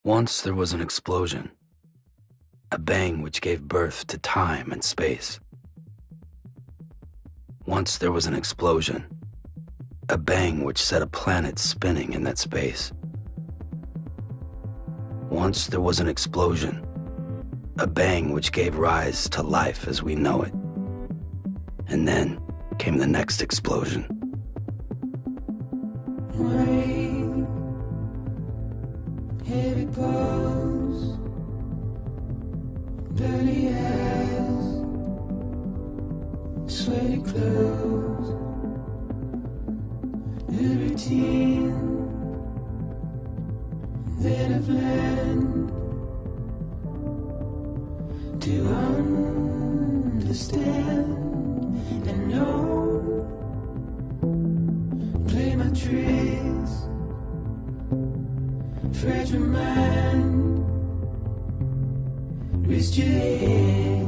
Once there was an explosion, a bang which gave birth to time and space. Once there was an explosion, a bang which set a planet spinning in that space. Once there was an explosion, a bang which gave rise to life as we know it. And then came the next explosion. Heavy clothes, dirty eyes, sweaty clothes, the routine that I've learned to understand and know, play my tricks. Fragile mind, rest your head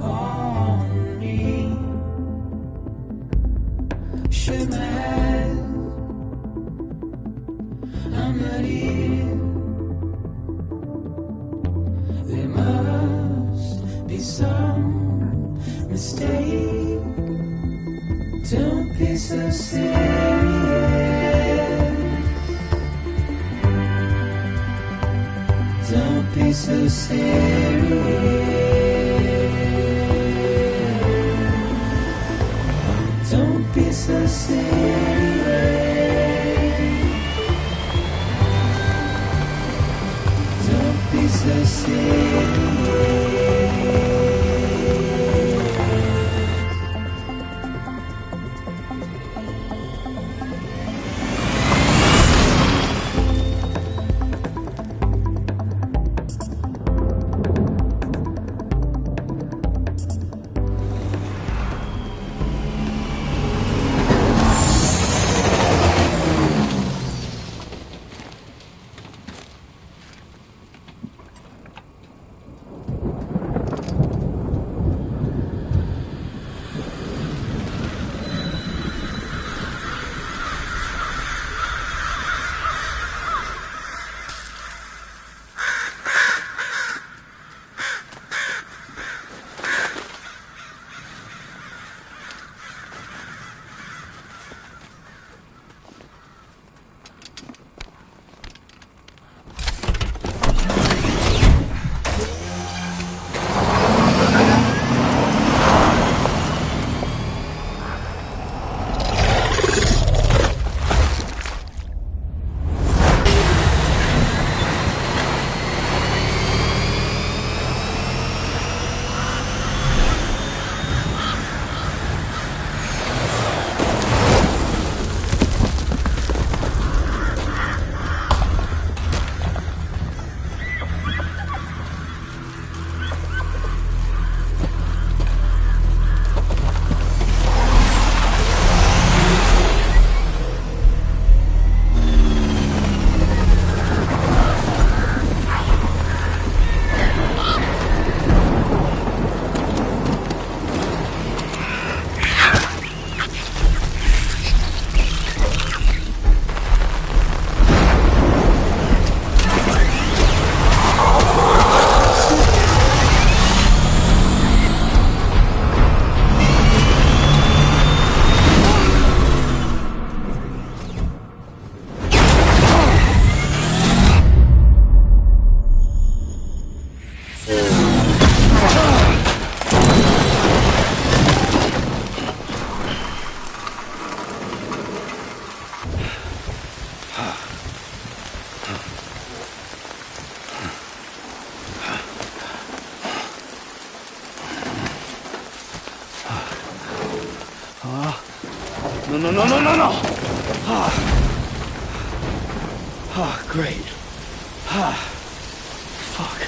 on me. Shut my eyes, I'm not here. There must be some mistake. Don't be so serious. Don't be so serious. Don't be so serious. Don't be so serious. No. Great. Fuck.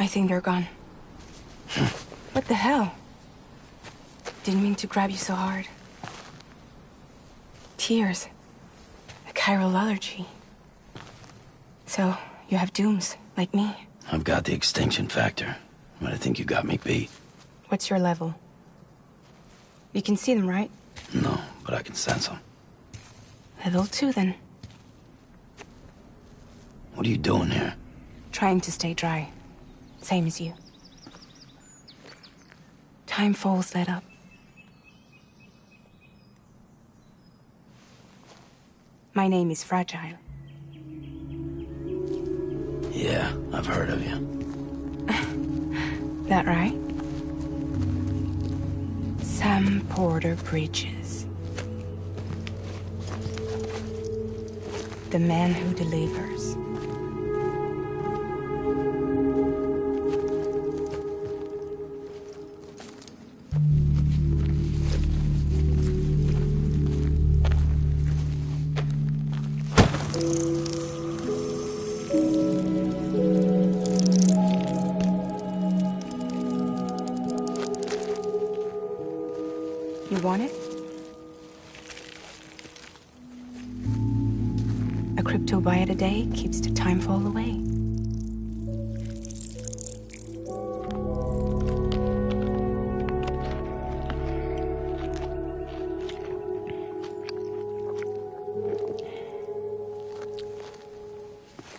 I think they're gone. What the hell? Didn't mean to grab you so hard. Tears. A chiral allergy. So, you have dooms, like me. I've got the extinction factor, but I think you got me beat. What's your level? You can see them, right? No, but I can sense them. Level 2, then. What are you doing here? Trying to stay dry. Same as you. Time falls let up. My name is Fragile. Yeah, I've heard of you. That right? Sam Porter Bridges. The man who delivers. You want it? A crypto byte a day keeps the time fall away.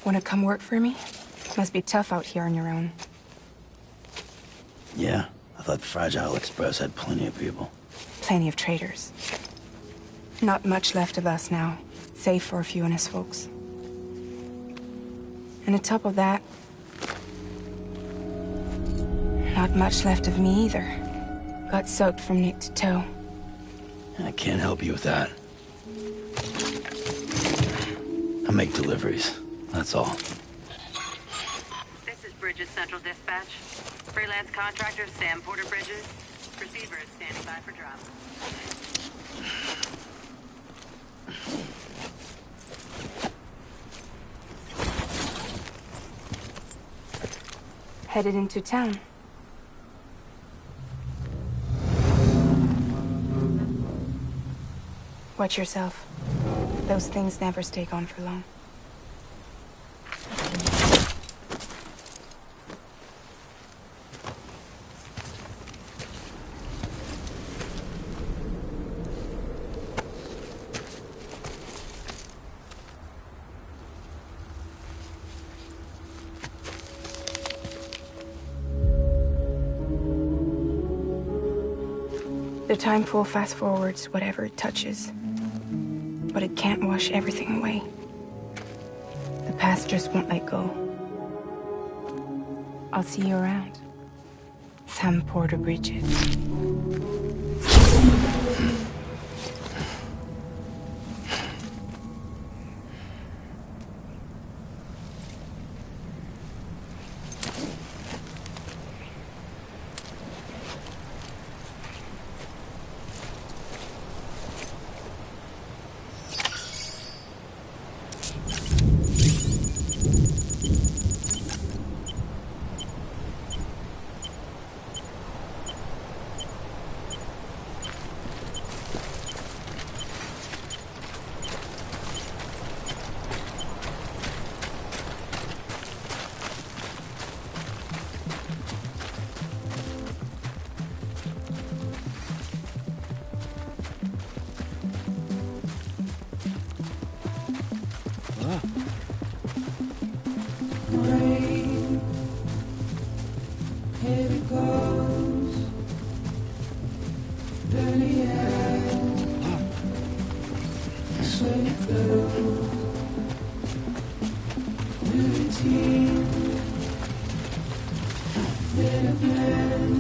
Wanna come work for me? Must be tough out here on your own. Yeah, I thought Fragile Express had plenty of people. Plenty of traitors. Not much left of us now, save for a few honest folks. And on top of that, not much left of me either. Got soaked from neck to toe. I can't help you with that. I make deliveries, that's all. This is Bridges Central Dispatch. Freelance contractor Sam Porter Bridges. Receiver is standing by for drop. Headed into town. Watch yourself. Those things never stay gone for long. The time pool fast forwards whatever it touches. But it can't wash everything away. The past just won't let go. I'll see you around. Sam Porter Bridges. Rain, here it goes. Dirty hands, sweat it flows. New routine, been a plan.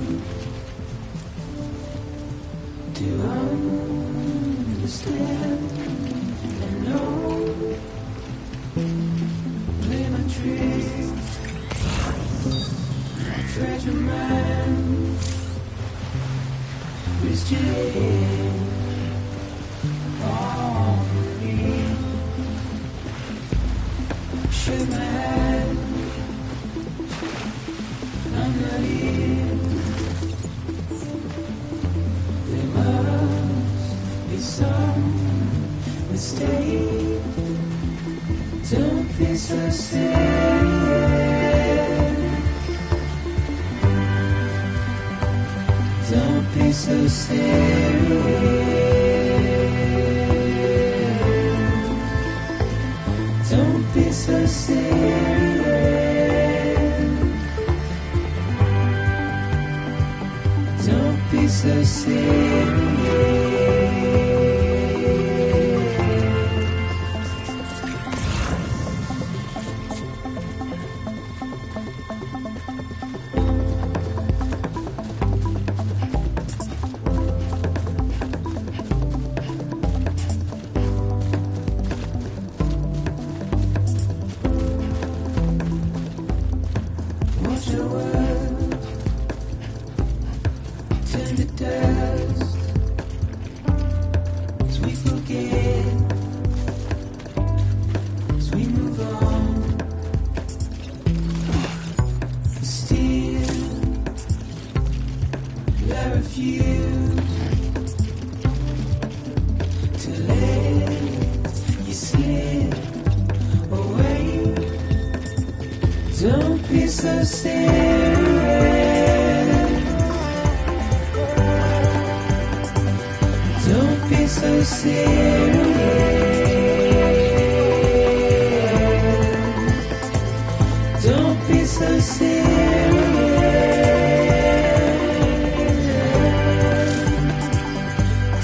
Do understand and know. Play my tricks, treasure man, restrain on me. Shake my hand, stay. Don't be so serious. Don't be so serious. Don't be so serious. Don't be so serious. Watch your world turn to dust as we forget, as we move on. Still, I refuse to let you slip away. Don't be so serious. Don't be so serious. Don't be so serious.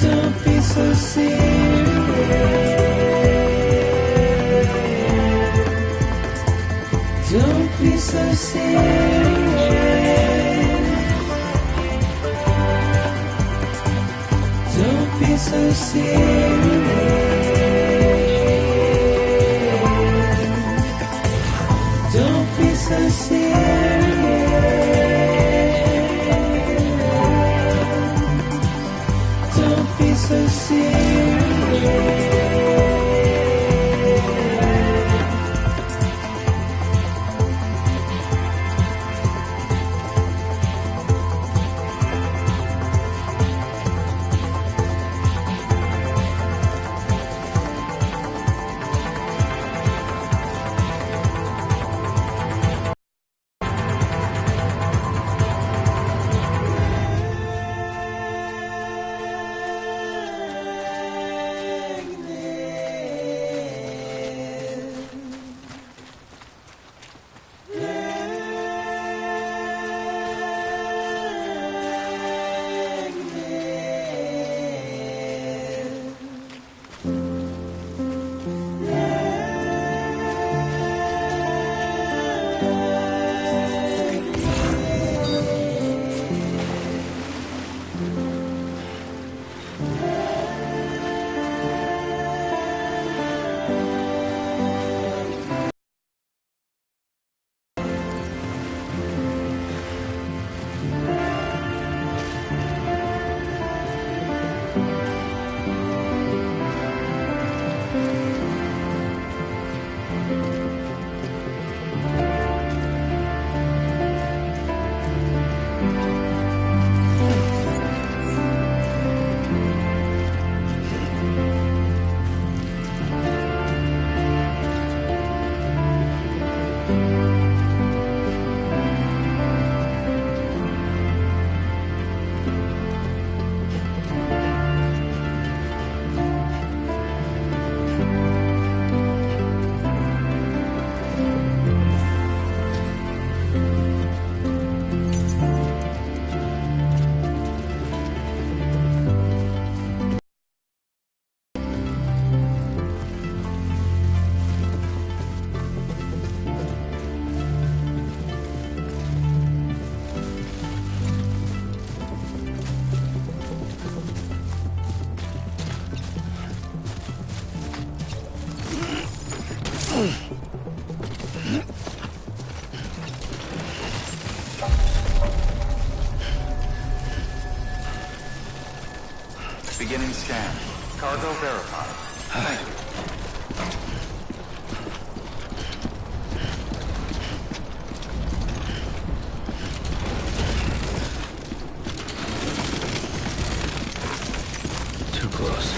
Don't be so serious. Don't be so serious. Don't be so serious. Don't be so serious. Don't be so serious. Beginning scan. Cargo verified. Thank you. Too close.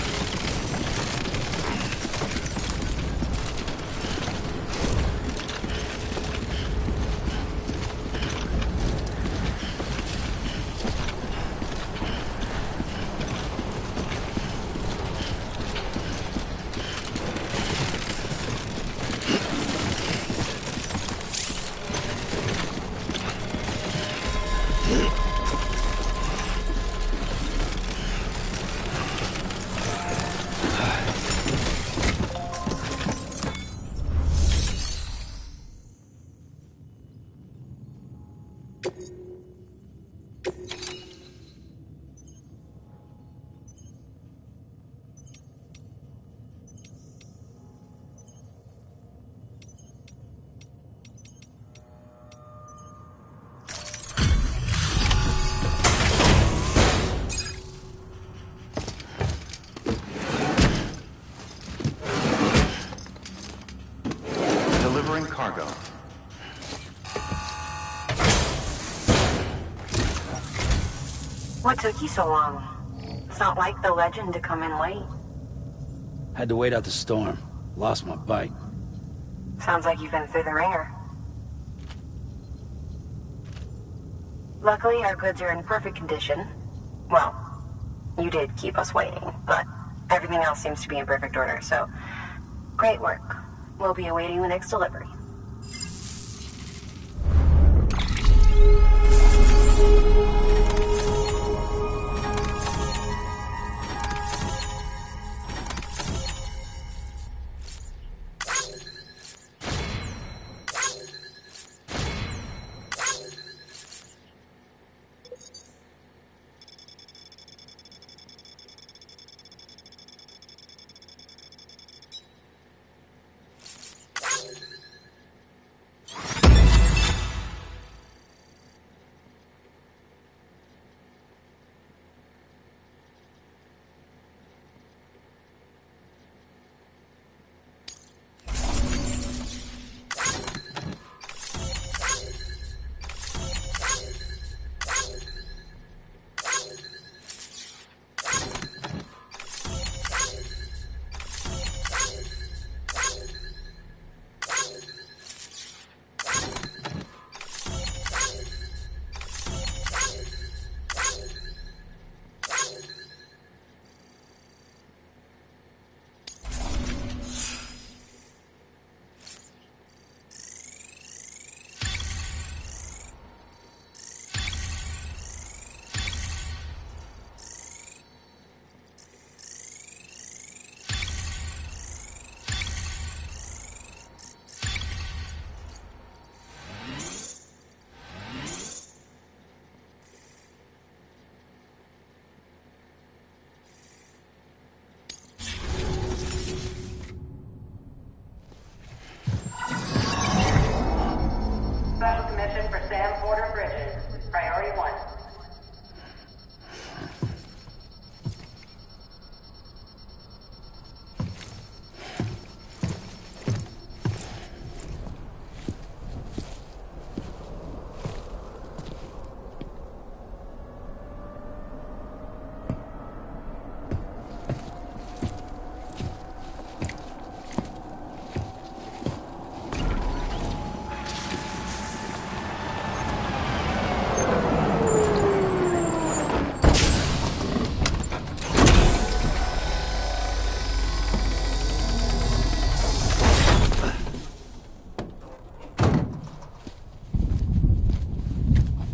Delivering cargo. What took you so long? It's not like the legend to come in late. Had to wait out the storm. Lost my bike. Sounds like you've been through the ringer. Luckily, our goods are in perfect condition. Well, you did keep us waiting, but everything else seems to be in perfect order, so great work. We'll be awaiting the next delivery. Special commission for Sam Porter Bridges. Priority 1.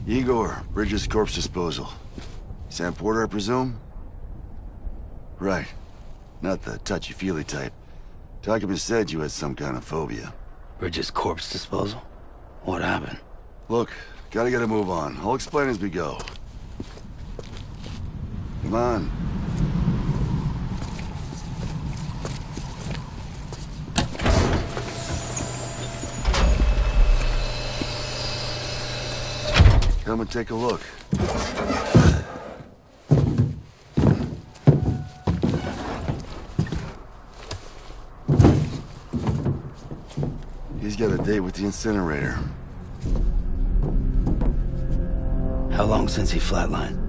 Igor, Bridges Corpse Disposal. Sam Porter, I presume? Right. Not the touchy-feely type. Kojima said you had some kind of phobia. Bridges corpse disposal? What happened? Look, gotta get a move on. I'll explain as we go. Come on. Come and take a look. He's got a date with the incinerator. How long since he flatlined?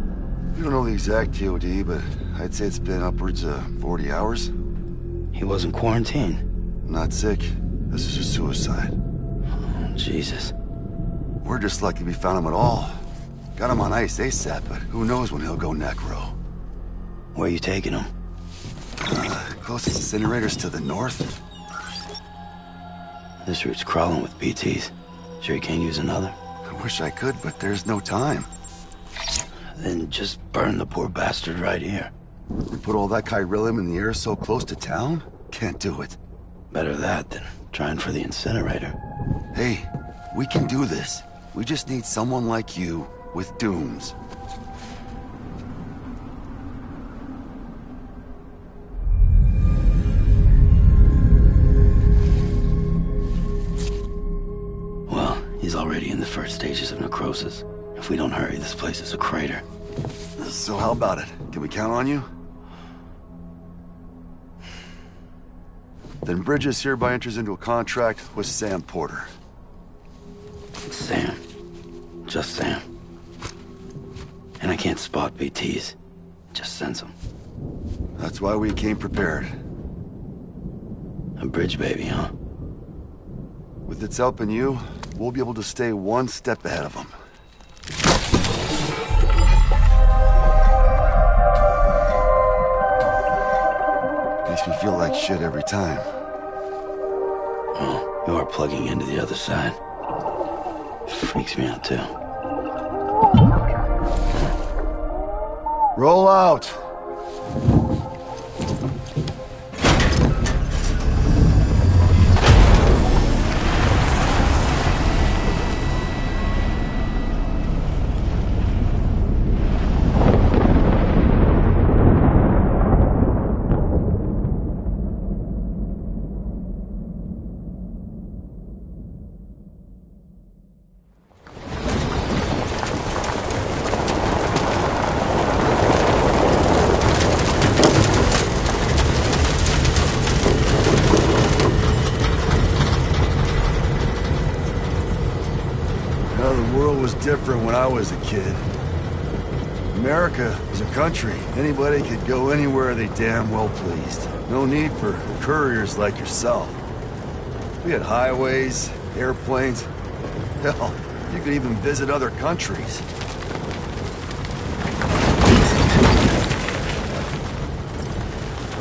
We don't know the exact TOD, but I'd say it's been upwards of 40 hours. He wasn't quarantined. Not sick. This is a suicide. Oh, Jesus. We're just lucky we found him at all. Got him on ice ASAP, but who knows when he'll go necro. Where you taking him? Closest incinerator's to the north. This route's crawling with BTs. Sure you can't use another? I wish I could, but there's no time. Then just burn the poor bastard right here. We put all that chiralium in the air so close to town? Can't do it. Better that than trying for the incinerator. Hey, we can do this. We just need someone like you with dooms. Well, he's already in the first stages of necrosis. If we don't hurry, this place is a crater. So how about it? Can we count on you? Then Bridges hereby enters into a contract with Sam Porter. Sam. Just Sam. And I can't spot BTs. Just sense them. That's why we came prepared. A bridge baby, huh? With its help and you, we'll be able to stay one step ahead of them. Makes me feel like shit every time. Well, you are plugging into the other side. Freaks me out, too. Roll out! Different when I was a kid. America was a country. Anybody could go anywhere they damn well pleased. No need for couriers like yourself. We had highways, airplanes. Hell, you could even visit other countries.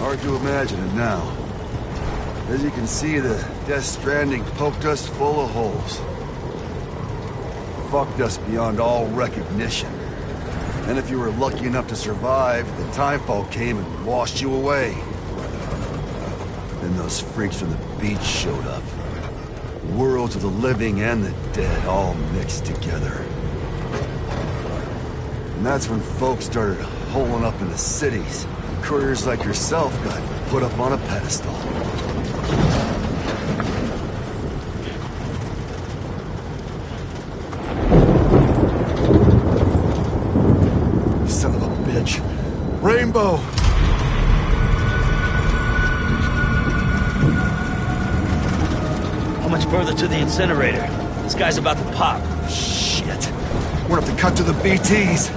Hard to imagine it now. As you can see, the Death Stranding poked us full of holes. Fucked us beyond all recognition. And if you were lucky enough to survive, the timefall came and washed you away. Then those freaks from the beach showed up. Worlds of the living and the dead all mixed together. And that's when folks started holing up in the cities. Couriers like yourself got put up on a pedestal. Rainbow! How much further to the incinerator? This guy's about to pop. Shit. We're gonna have to cut to the BTs.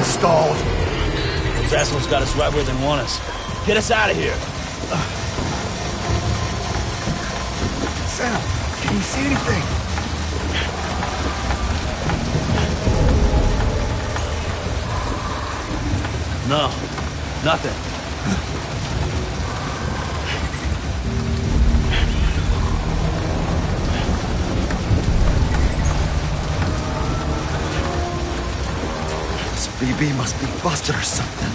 Stalled. Those assholes got us right where they want us. Get us out of here. Sam, can you see anything? No, nothing. BB must be busted or something.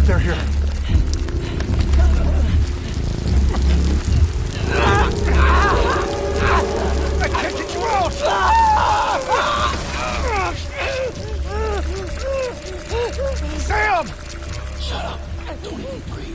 They're here. I can't get you out! Sam! Shut up. Don't even breathe.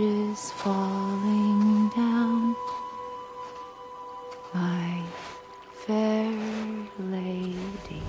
bridges falling down, my fair lady.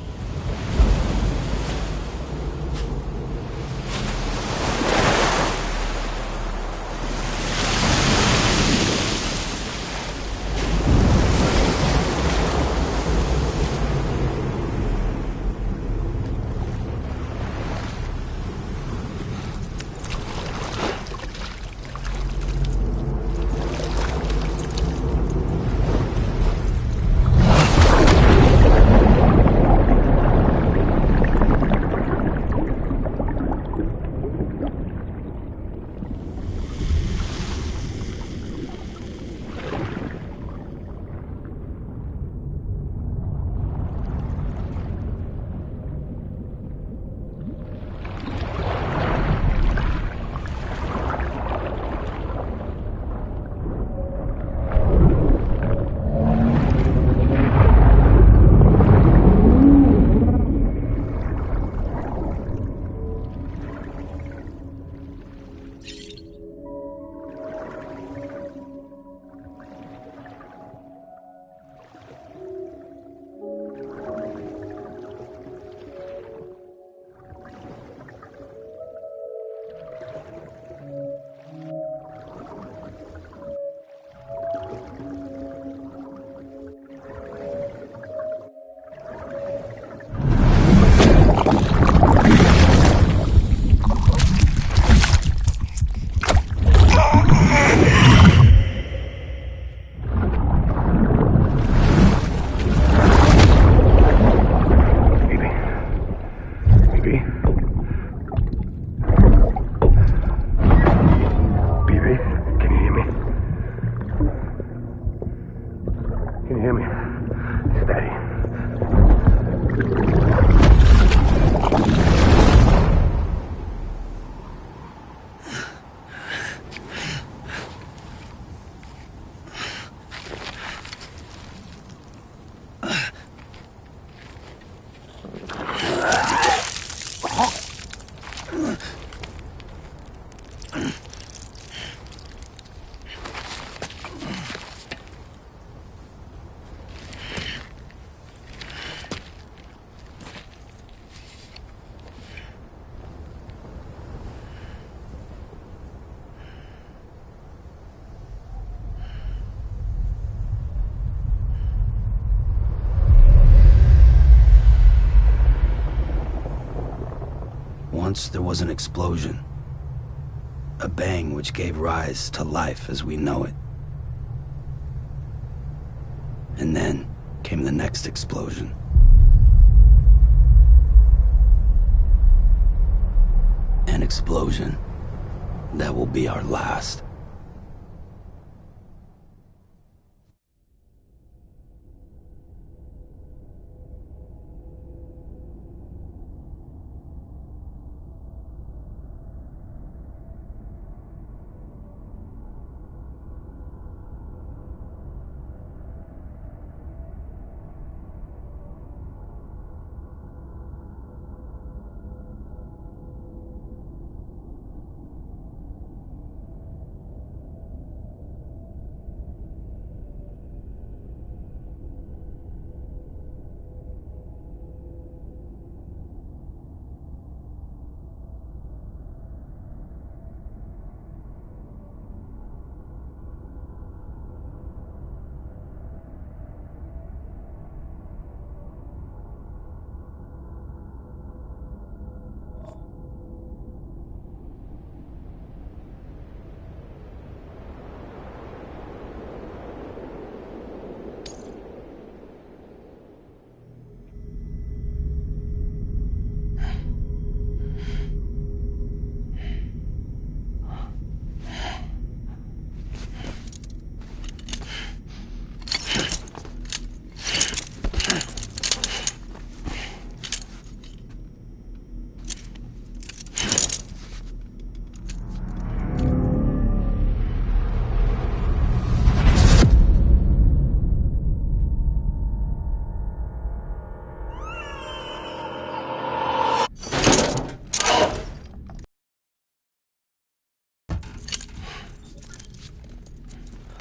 Once there was an explosion. A bang which gave rise to life as we know it. And then came the next explosion. An explosion that will be our last.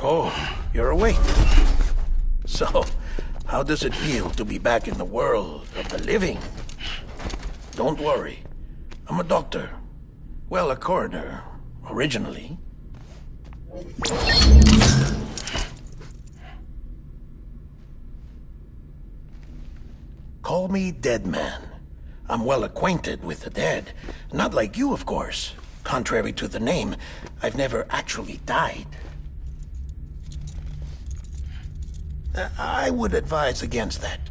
Oh, you're awake. So, how does it feel to be back in the world of the living? Don't worry. I'm a doctor. Well, a coroner, originally. Call me Dead Man. I'm well acquainted with the dead. Not like you, of course. Contrary to the name, I've never actually died. I would advise against that.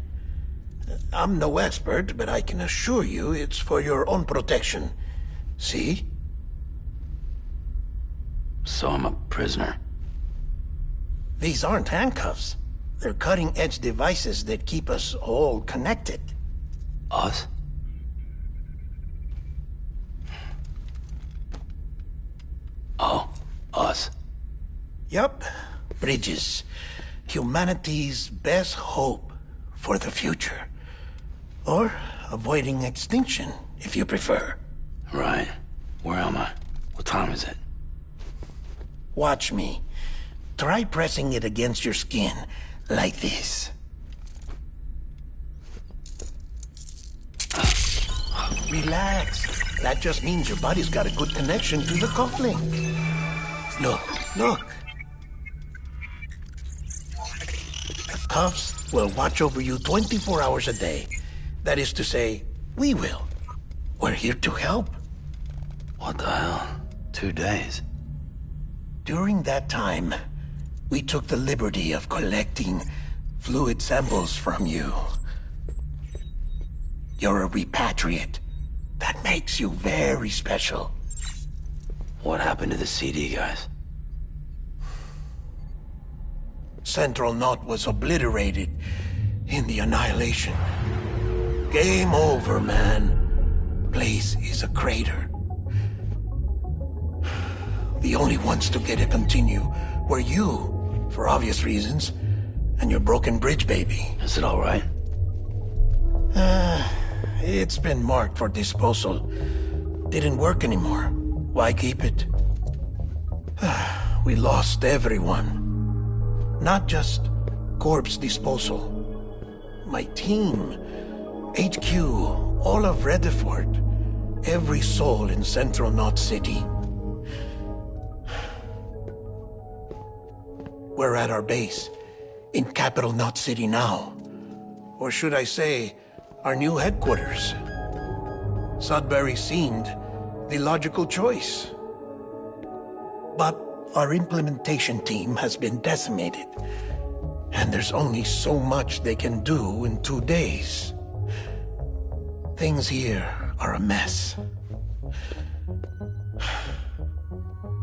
I'm no expert, but I can assure you it's for your own protection. See? So I'm a prisoner. These aren't handcuffs. They're cutting-edge devices that keep us all connected. Us? Oh, us. Yup. Bridges. Humanity's best hope for the future. Or avoiding extinction, if you prefer. Right. Where am I? What time is it? Watch me. Try pressing it against your skin, like this. Relax. That just means your body's got a good connection to the cufflink. Look. The cuffs will watch over you 24 hours a day. That is to say, we will. We're here to help. What the hell? 2 days? During that time, we took the liberty of collecting fluid samples from you. You're a repatriate. That makes you very special. What happened to the CD guys? Central Knot was obliterated in the annihilation. Game over, man. Place is a crater. The only ones to get to continue were you, for obvious reasons, and your broken bridge baby. Is it all right? It's been marked for disposal. Didn't work anymore. Why keep it? We lost everyone. Not just corpse disposal. My team, HQ, all of Redefort, every soul in Central Knot City. We're at our base, in Capital Knot City now. Or should I say, our new headquarters. Sudbury seemed the logical choice. But our implementation team has been decimated, and there's only so much they can do in 2 days. Things here are a mess.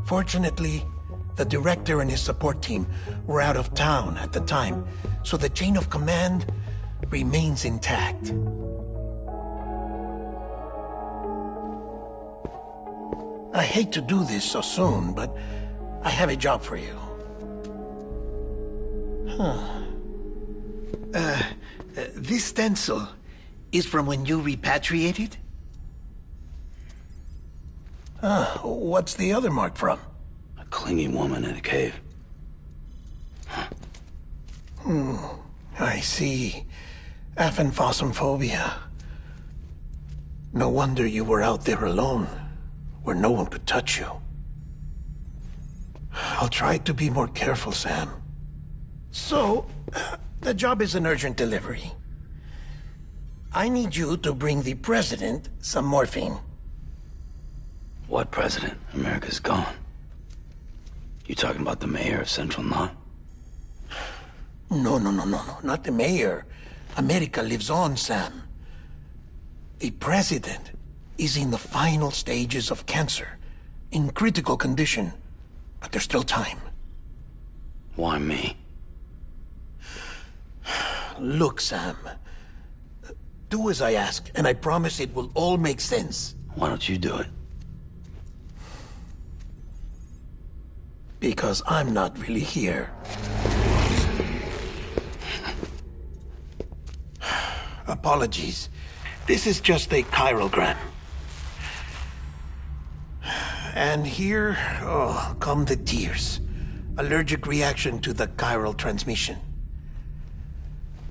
Fortunately, the director and his support team were out of town at the time, so the chain of command remains intact. I hate to do this so soon, but I have a job for you. This stencil is from when you repatriated? What's the other mark from? A clingy woman in a cave. I see. Aphenphosmphobia. No wonder you were out there alone, where no one could touch you. I'll try to be more careful, Sam. So, the job is an urgent delivery. I need you to bring the president some morphine. What president? America's gone. You talking about the mayor of Central Knot? No, not the mayor. America lives on, Sam. The president is in the final stages of cancer, in critical condition, but there's still time. Why me? Look, Sam. Do as I ask, and I promise it will all make sense. Why don't you do it? Because I'm not really here. Apologies. This is just a chirogram. And here, come the tears. Allergic reaction to the chiral transmission.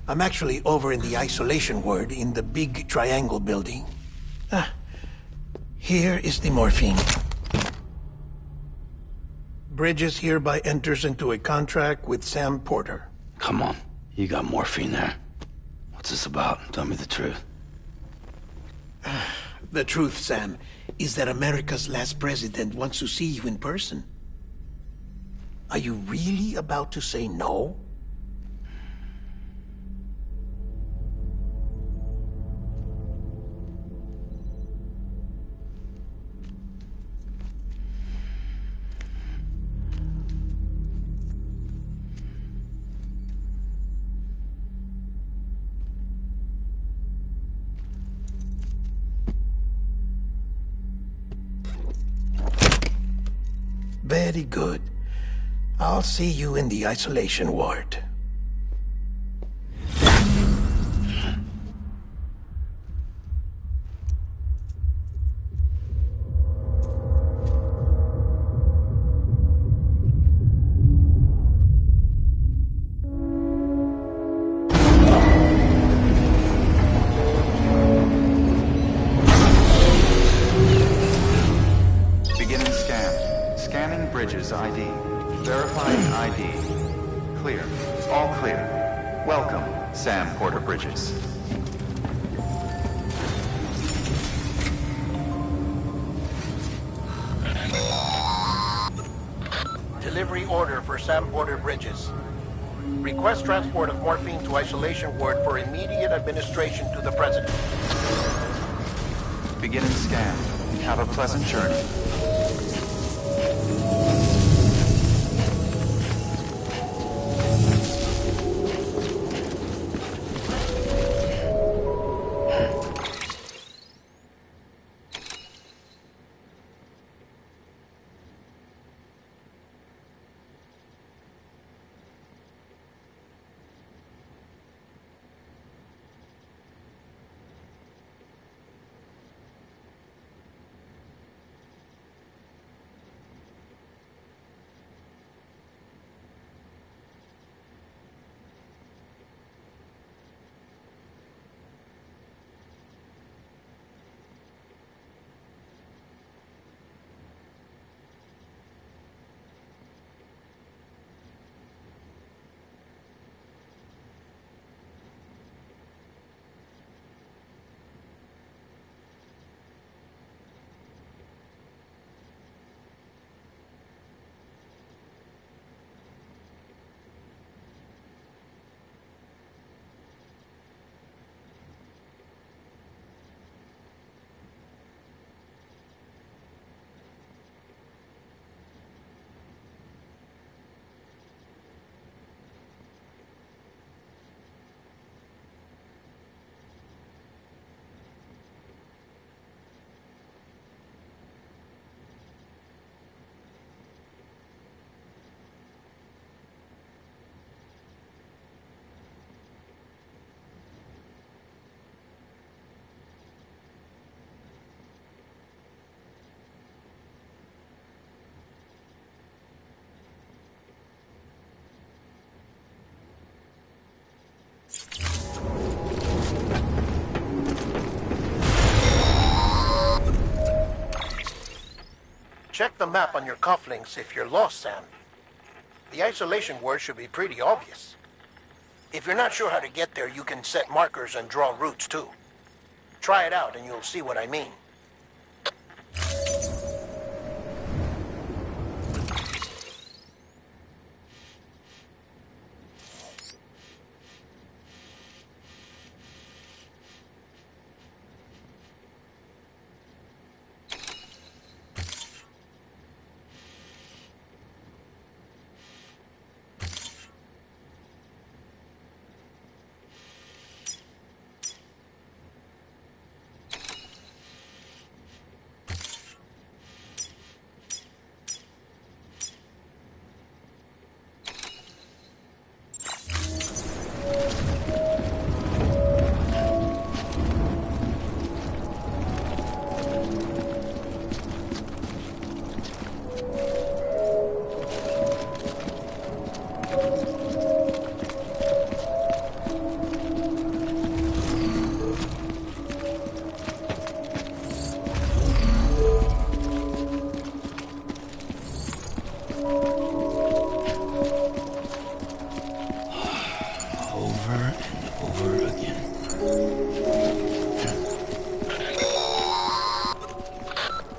I'm actually over in the isolation ward in the big triangle building. Here is the morphine. Bridges hereby enters into a contract with Sam Porter. Come on, you got morphine there. What's this about? Tell me the truth. The truth, Sam, is that America's last president wants to see you in person. Are you really about to say no? Very good. I'll see you in the isolation ward. Beginning scan. Scanning Bridges ID. Verifying ID. Clear. All clear. Welcome, Sam Porter Bridges. Delivery order for Sam Porter Bridges. Request transport of morphine to isolation ward for immediate administration to the president. Beginning scan. Have a pleasant journey. Check the map on your cufflinks if you're lost, Sam. The isolation word should be pretty obvious. If you're not sure how to get there, you can set markers and draw routes too. Try it out and you'll see what I mean.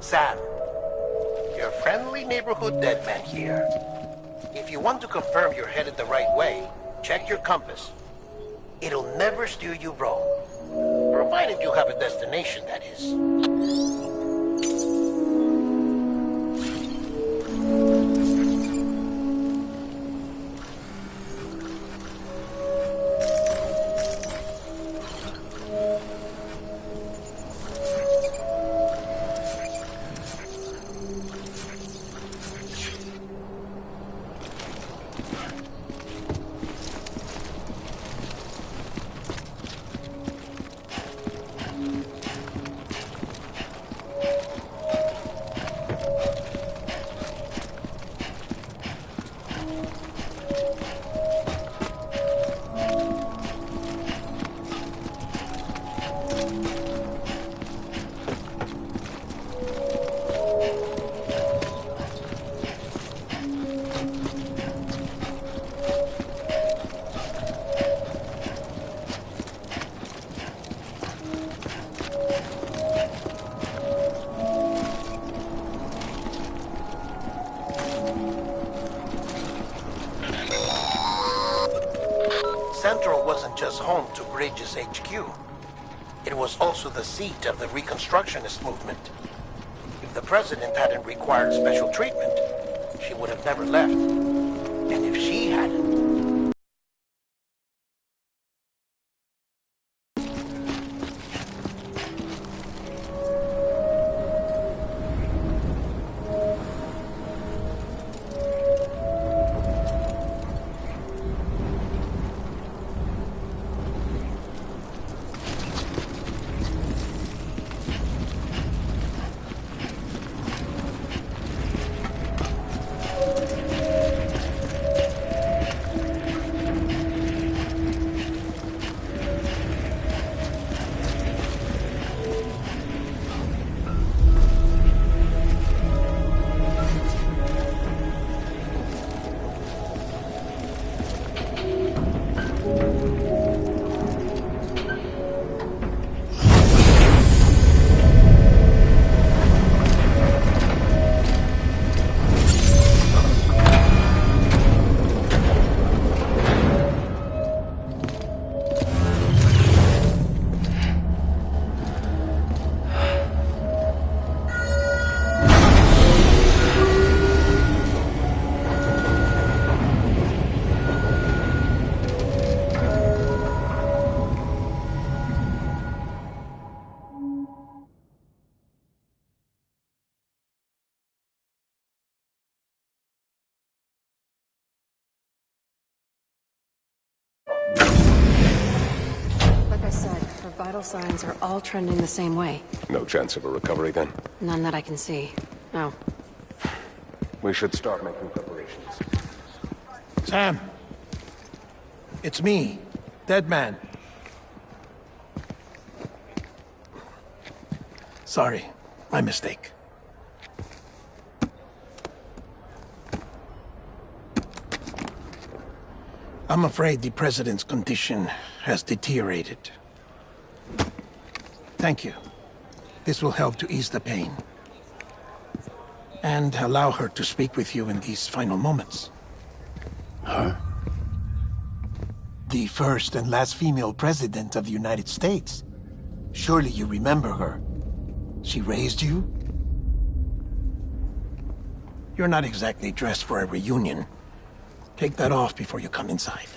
Sam, your friendly neighborhood dead man here. If you want to confirm you're headed the right way, check your compass. It'll never steer you wrong. Provided you have a destination, that is. Central wasn't just home to Bridges HQ. It was also the seat of the Reconstructionist movement. If the president hadn't required special treatment, she would have never left. And if she hadn't... Vital signs are all trending the same way. No chance of a recovery then? None that I can see. No. We should start making preparations. Sam! It's me, Dead Man. Sorry, my mistake. I'm afraid the president's condition has deteriorated. Thank you. This will help to ease the pain. And allow her to speak with you in these final moments. Huh? The first and last female president of the United States. Surely you remember her. She raised you? You're not exactly dressed for a reunion. Take that off before you come inside.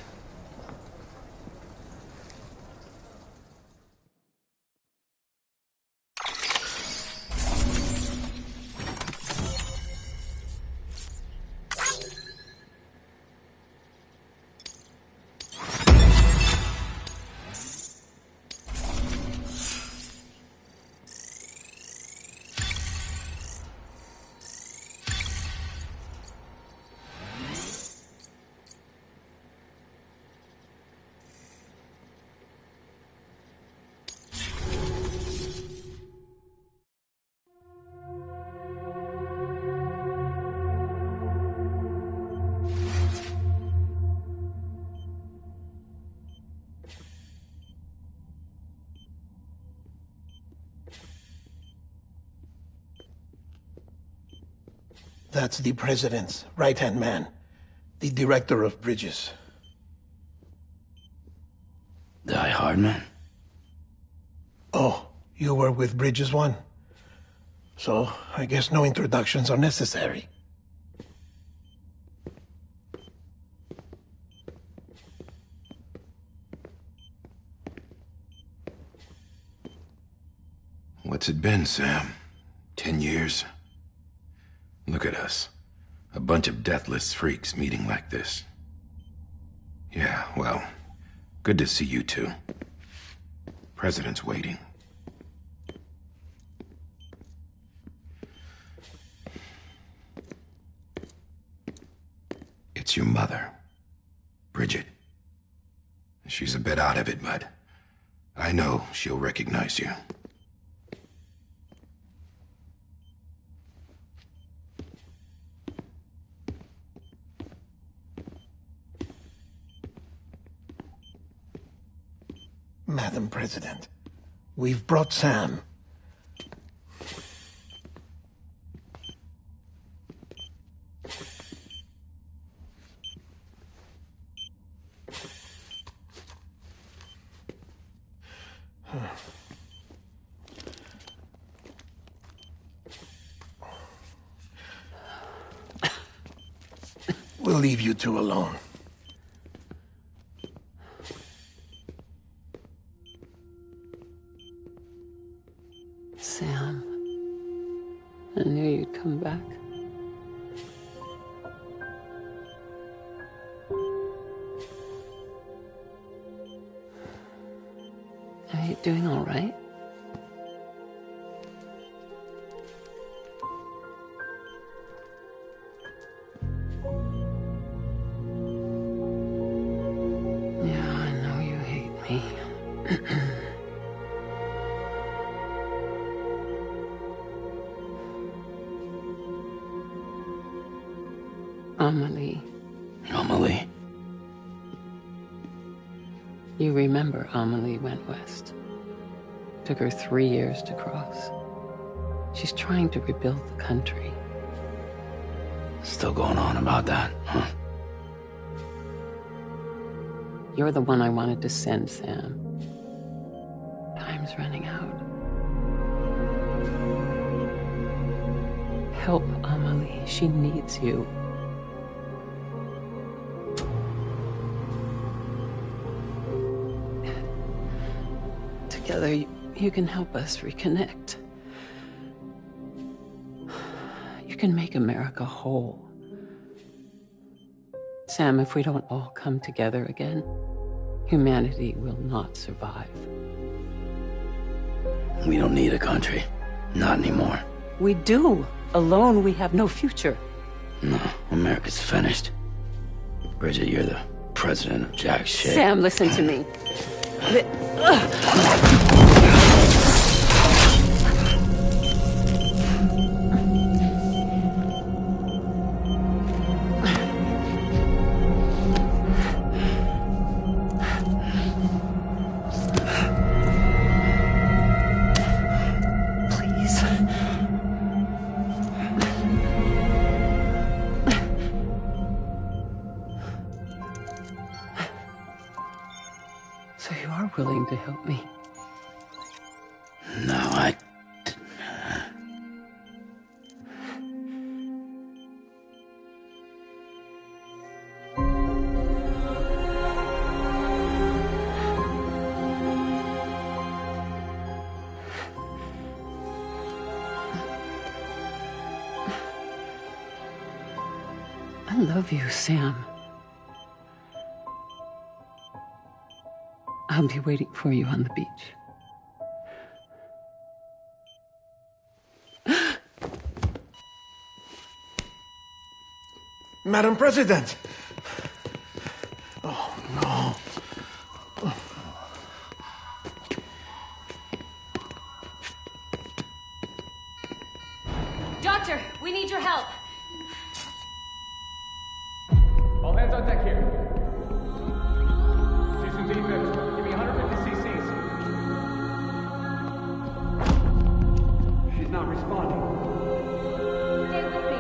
That's the president's right-hand man, the director of bridges. Die Hard man? Oh, you were with Bridges 1? So, I guess no introductions are necessary. What's it been, Sam? 10 years? Look at us. A bunch of deathless freaks meeting like this. Yeah, well, good to see you two. President's waiting. It's your mother, Bridget. She's a bit out of it, but I know she'll recognize you. Madam President, we've brought Sam. We'll leave you two alone. Sam, I knew you'd come back. Are you doing all right? Yeah, I know you hate me. Amelie. Amelie? You remember Amelie went west. Took her 3 years to cross. She's trying to rebuild the country. Still going on about that, huh? You're the one I wanted to send, Sam. Time's running out. Help Amelie. She needs you. Together, you can help us reconnect. You can make America whole. Sam, if we don't all come together again, humanity will not survive. We don't need a country. Not anymore. We do. Alone, we have no future. No, America's finished. Bridget, you're the president of jack shit. Sam, listen to me. So you are willing to help me? No, I love you, Sam. I'll be waiting for you on the beach. Madam President! Oh, no. Doctor, we need your help. All hands on deck here. Houston defense, give me 150 cc's. She's not responding. Stay with me.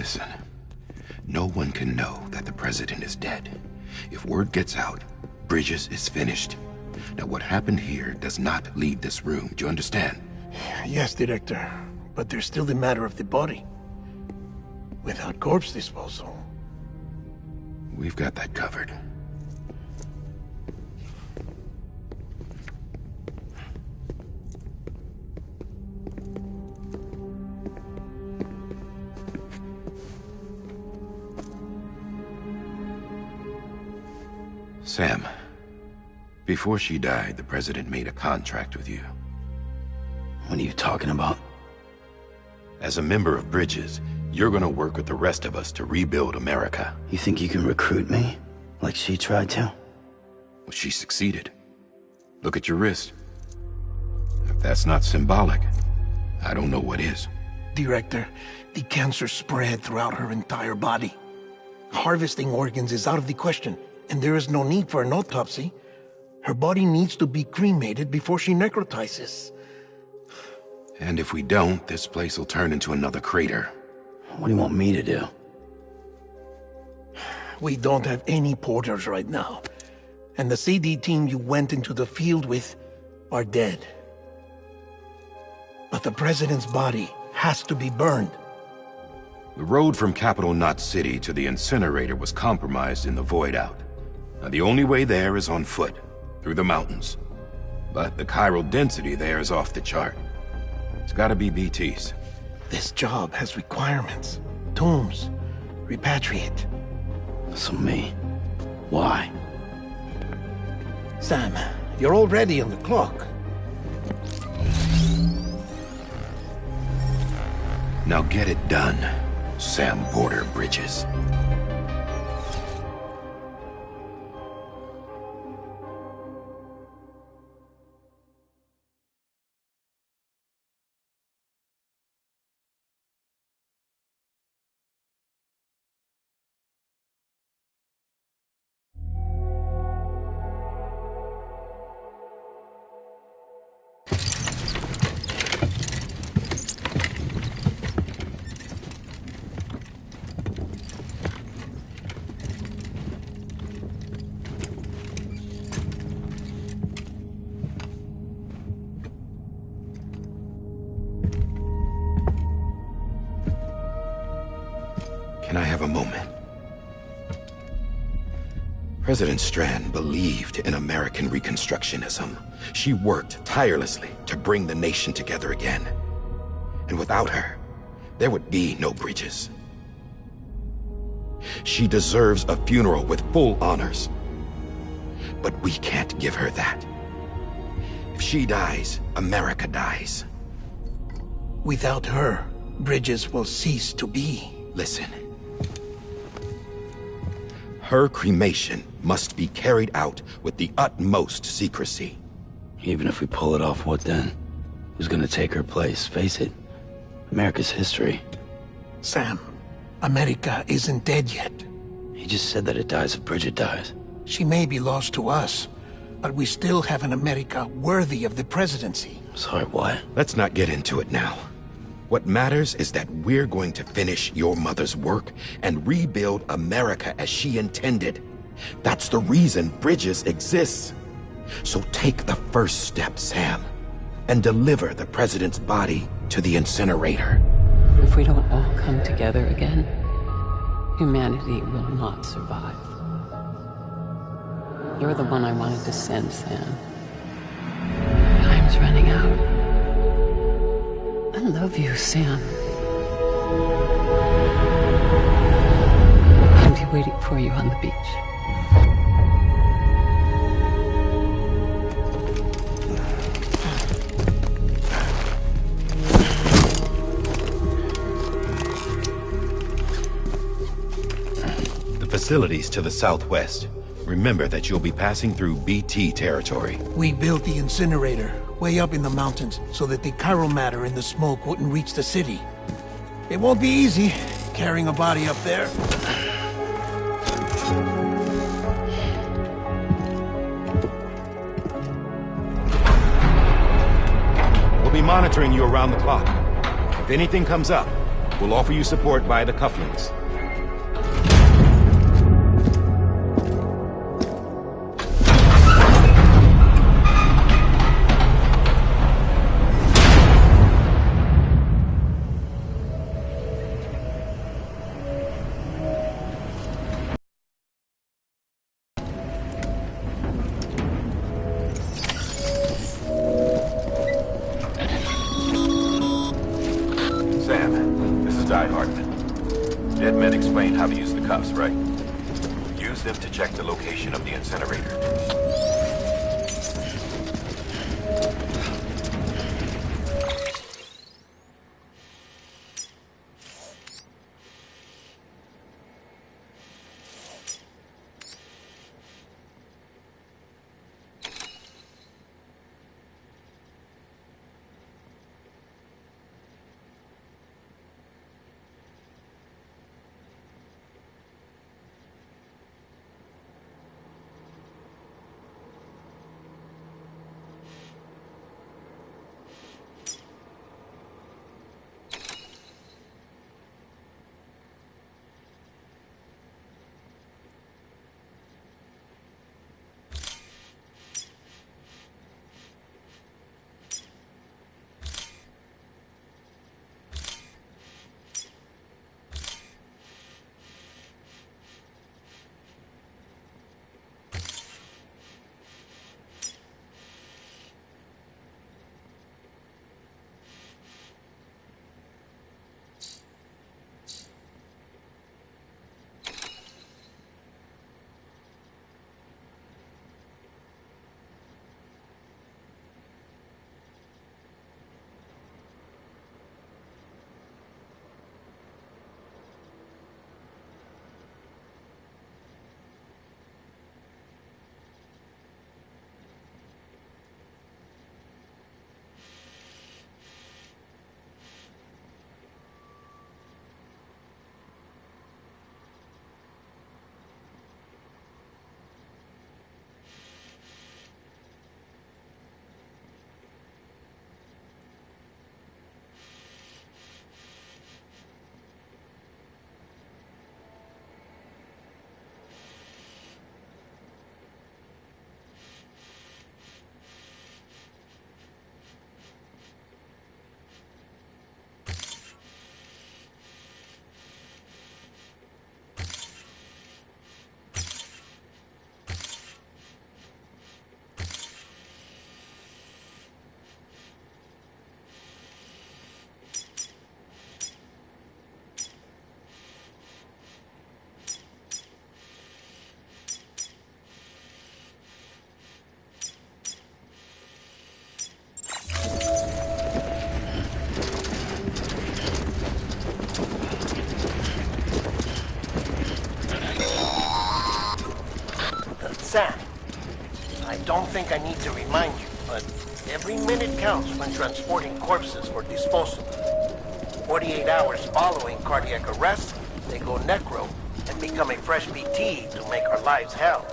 Listen, no one can know that the president is dead. If word gets out, Bridges is finished. Now, what happened here does not leave this room. Do you understand? Yes, Director. But there's still the matter of the body. Without corpse disposal. We've got that covered. Sam, before she died, the president made a contract with you. What are you talking about? As a member of Bridges, you're gonna work with the rest of us to rebuild America. You think you can recruit me? Like she tried to? Well, she succeeded. Look at your wrist. If that's not symbolic, I don't know what is. Director, the cancer spread throughout her entire body. Harvesting organs is out of the question, and there is no need for an autopsy. Her body needs to be cremated before she necrotizes. And if we don't, this place will turn into another crater. What do you want me to do? We don't have any porters right now. And the CD team you went into the field with are dead. But the president's body has to be burned. The road from Capital Knot City to the incinerator was compromised in the void out. Now, the only way there is on foot, through the mountains. But the chiral density there is off the chart. It's gotta be BT's. This job has requirements. Tombs. Repatriate. So me? Why? Sam, you're already on the clock. Now get it done, Sam Porter Bridges. Can I have a moment? President Strand believed in American Reconstructionism. She worked tirelessly to bring the nation together again. And without her, there would be no Bridges. She deserves a funeral with full honors. But we can't give her that. If she dies, America dies. Without her, Bridges will cease to be. Listen. Her cremation must be carried out with the utmost secrecy. Even if we pull it off, what then? Who's gonna take her place? Face it, America's history. Sam, America isn't dead yet. He just said that it dies if Bridget dies. She may be lost to us, but we still have an America worthy of the presidency. Sorry, what? Let's not get into it now. What matters is that we're going to finish your mother's work and rebuild America as she intended. That's the reason Bridges exists. So take the first step, Sam, and deliver the president's body to the incinerator. If we don't all come together again, humanity will not survive. You're the one I wanted to send, Sam. Time's running out. I love you, Sam. I'll be waiting for you on the beach. The facilities to the southwest. Remember that you'll be passing through BT territory. We built the incinerator way up in the mountains so that the chiral matter in the smoke wouldn't reach the city. It won't be easy carrying a body up there. We'll be monitoring you around the clock. If anything comes up, We'll offer you support via the cufflinks. How to use the cuffs, right? Use them to check the location of the incinerator. Sam, I don't think I need to remind you, but every minute counts when transporting corpses for disposal. 48 hours following cardiac arrest, they go necro and become a fresh BT to make our lives hell.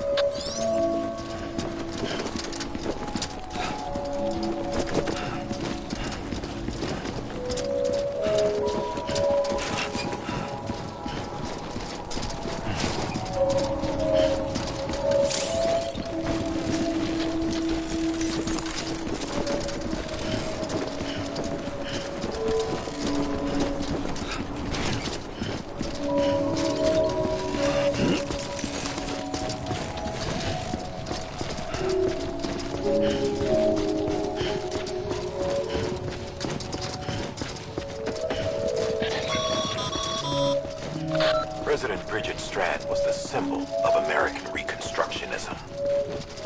President Bridget Strand was the symbol of American Reconstructionism.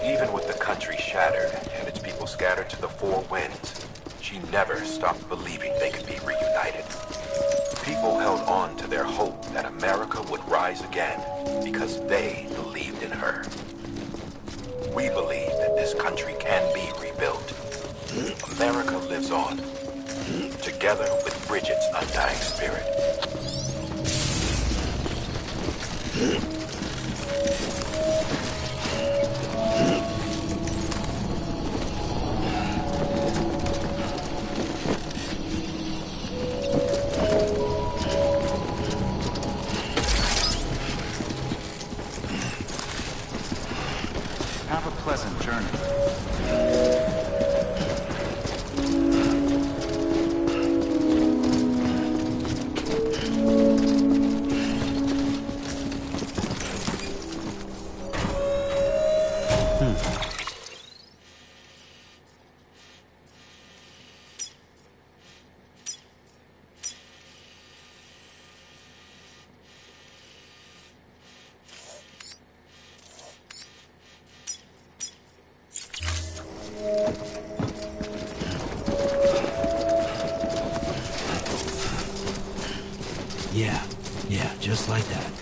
Even with the country shattered and its people scattered to the four winds, she never stopped believing they could be reunited. People held on to their hope that America would rise again because they believed in her. We believe that this country can be rebuilt. America lives on, together with Bridget's undying spirit. just like that.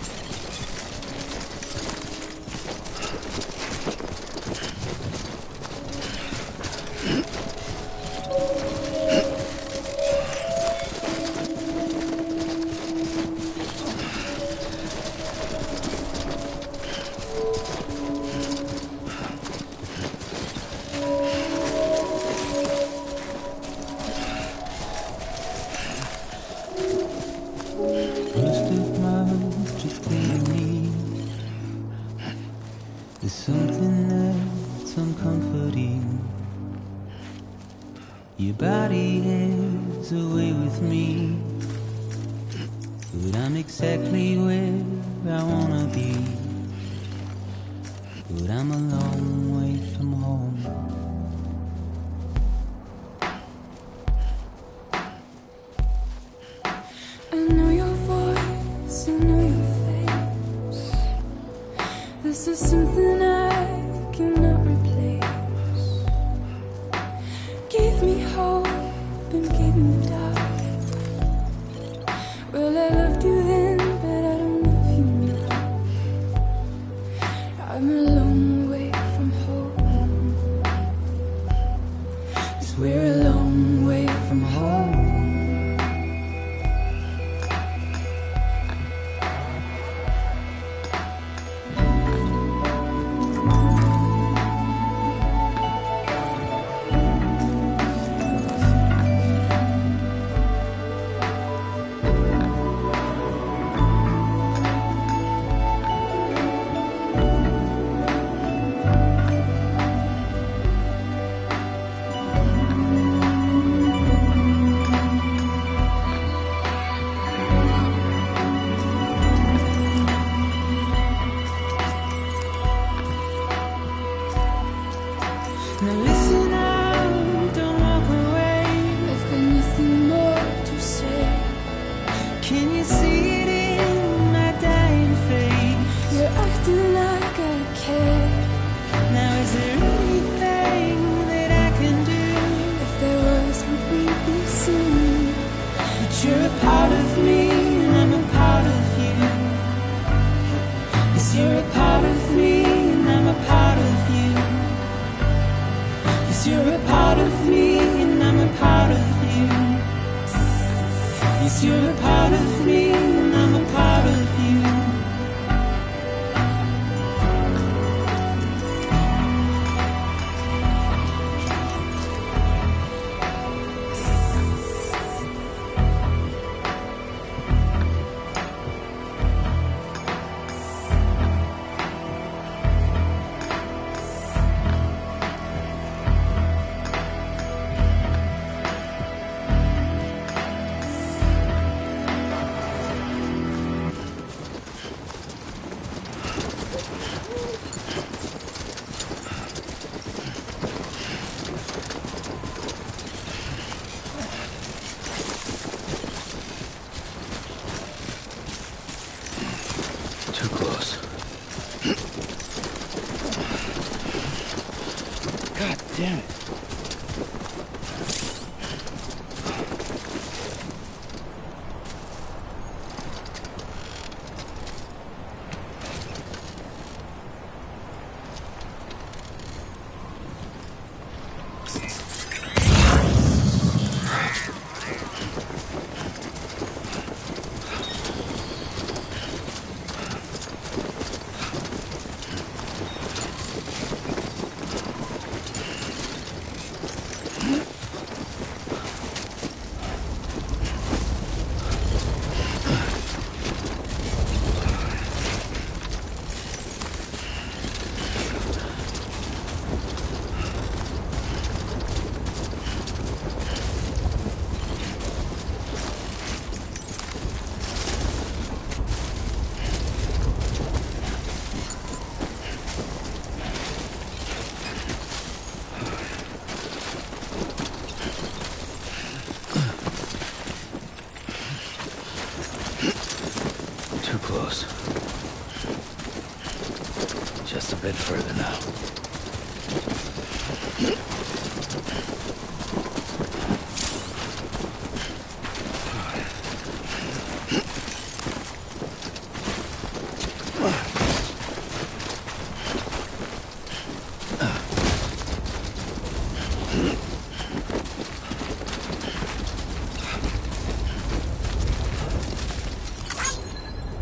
bit further now.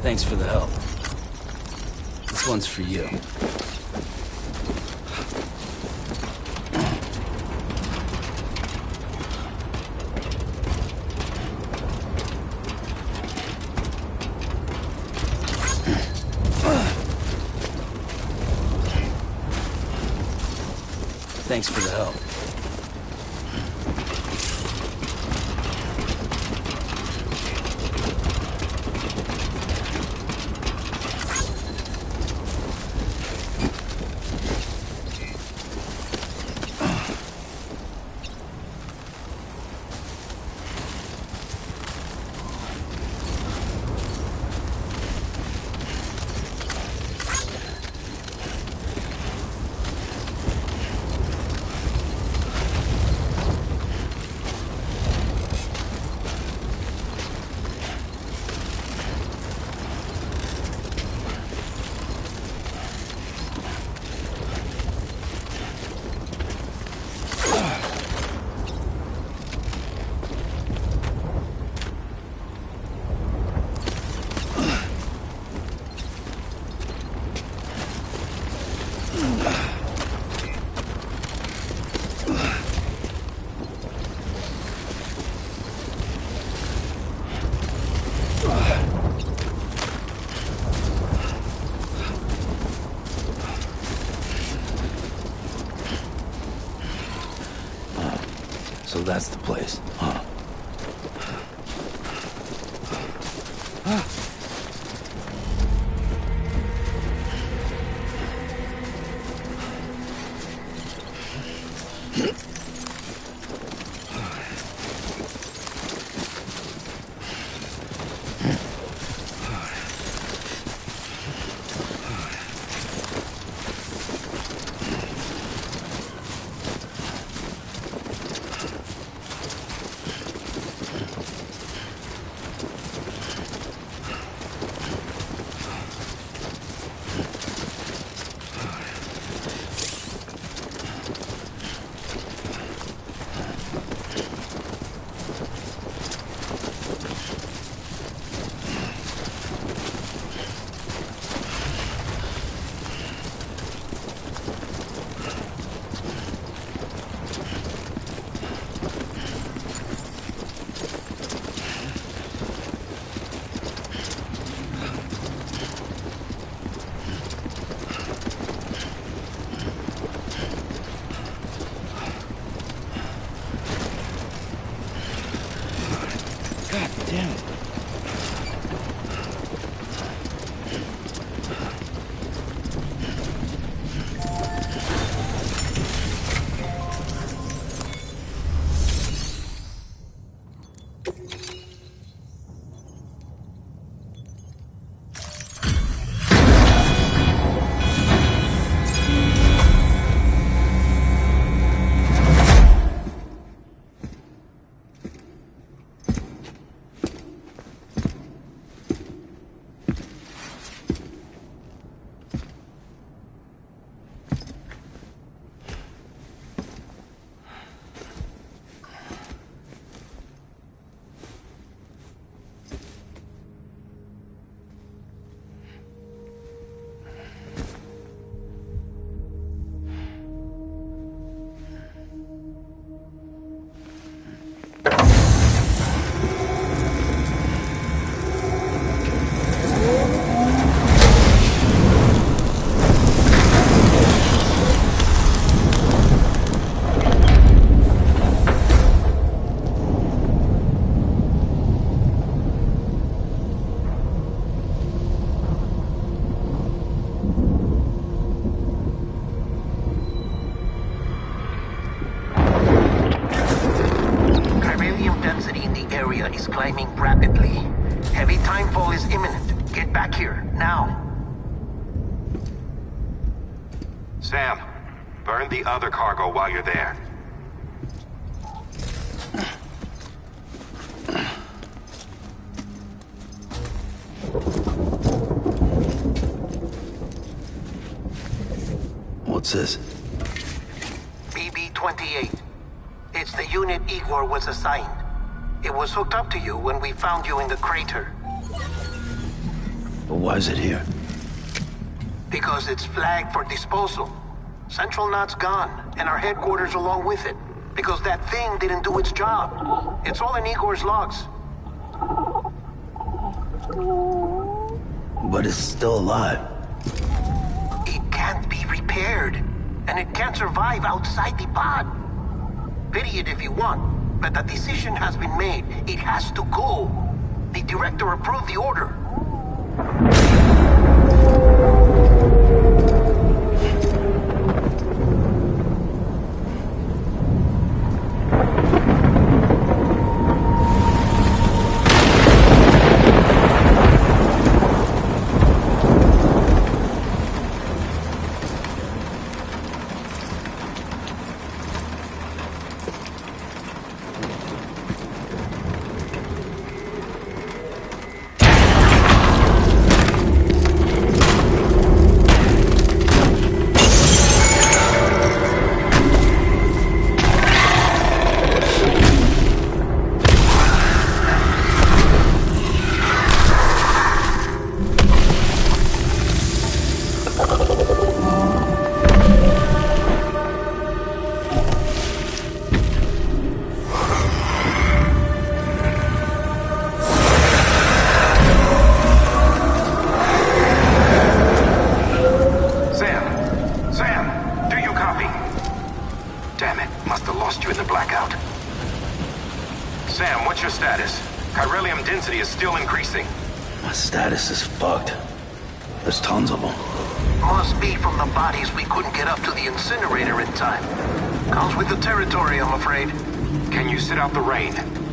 Thanks for the help. This one's for you. Thanks for the help. So that's the place, huh? Is climbing rapidly. Heavy timefall is imminent. Get back here, now. Sam, burn the other cargo while you're there. What's this? BB-28. It's the unit Igor was assigned. It was hooked up to you when we found you in the crater. But why is it here? Because it's flagged for disposal. Central Knot's gone, and our headquarters along with it. Because that thing didn't do its job. It's all in Igor's logs. But it's still alive. It can't be repaired, and it can't survive outside the pod. Pity it if you want, but the decision has been made. It has to go. The director approved the order.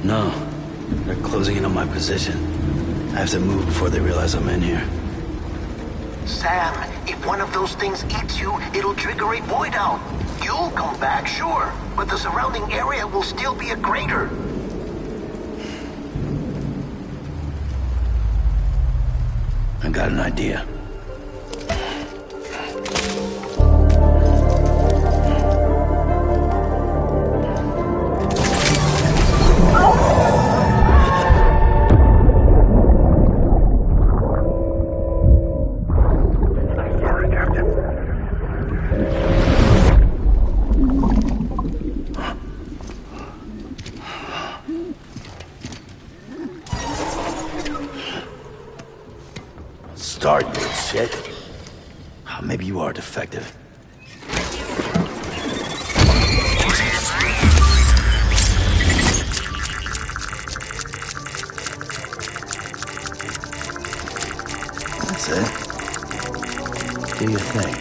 No. They're closing in on my position. I have to move before they realize I'm in here. Sam, if one of those things eats you, it'll trigger a void out. You'll come back, sure, but the surrounding area will still be a crater. I got an idea. Start, you shit. Maybe you are defective. That's it. Do your thing.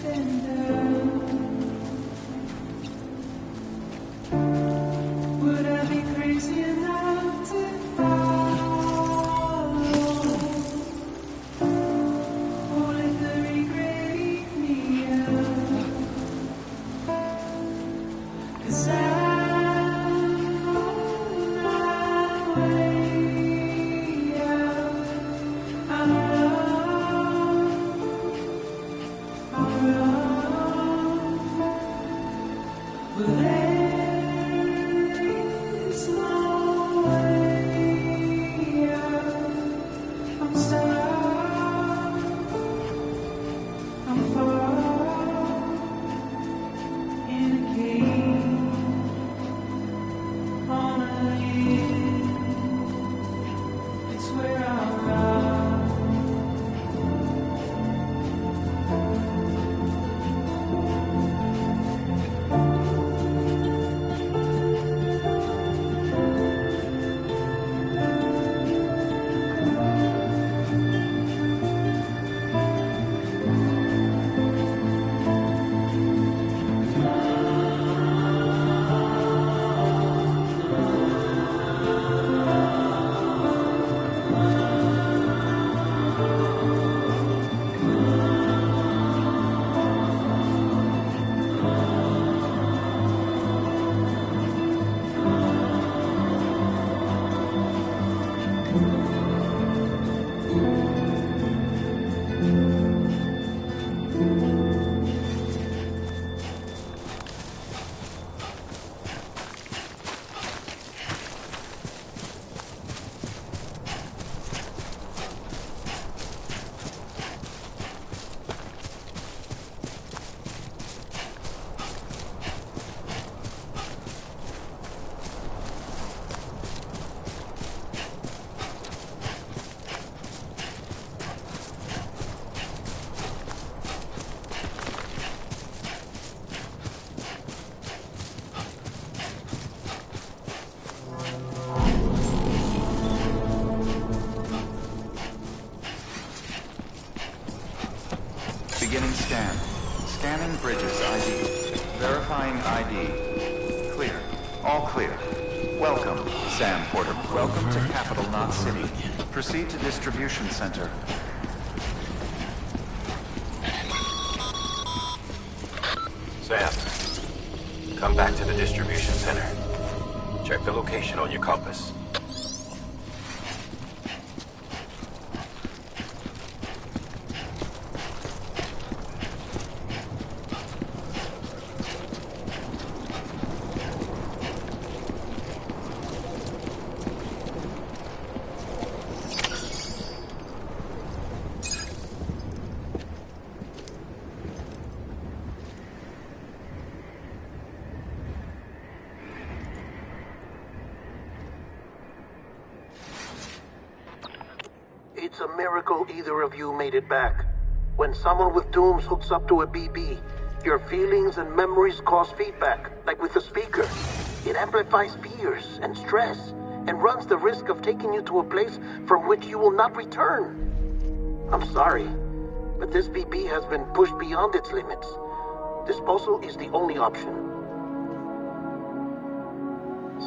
Would I be crazy enough to follow? Or let the regret eat me up? 'Cause I'm on my way out. I'm but there's no way out. I'm stuck. I'm far in a cage on a hill. It's where I run. Beginning scan. Scanning bridges ID. Verifying ID. Clear. All clear. Welcome, Sam Porter. Welcome to Capital Knot City. Proceed to distribution center. Sam, come back to the distribution center. Check the location on your compass. It's a miracle either of you made it back. When someone with dooms hooks up to a BB, your feelings and memories cause feedback, like with the speaker. It amplifies fears and stress, and runs the risk of taking you to a place from which you will not return. I'm sorry, but this BB has been pushed beyond its limits. Disposal is the only option.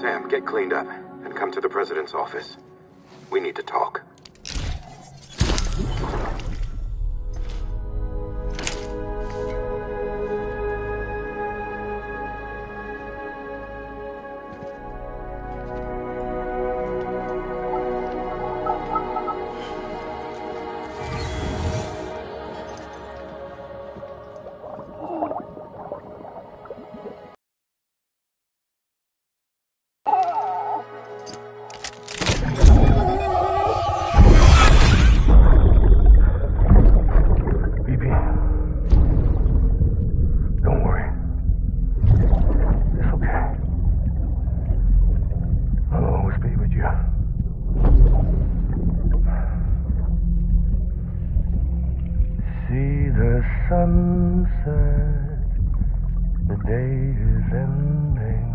Sam, get cleaned up and come to the president's office. We need to talk. sunset, the day is ending.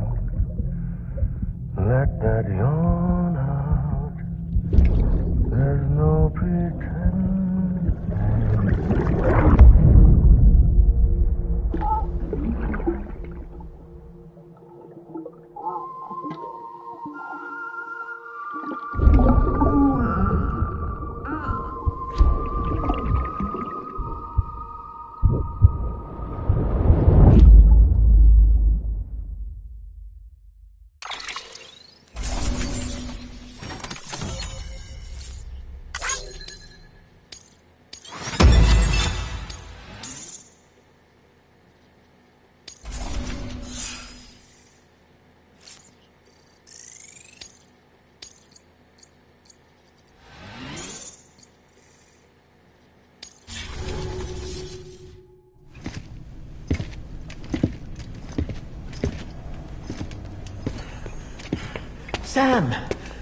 Let that yawn out. There's no pretending. Sam,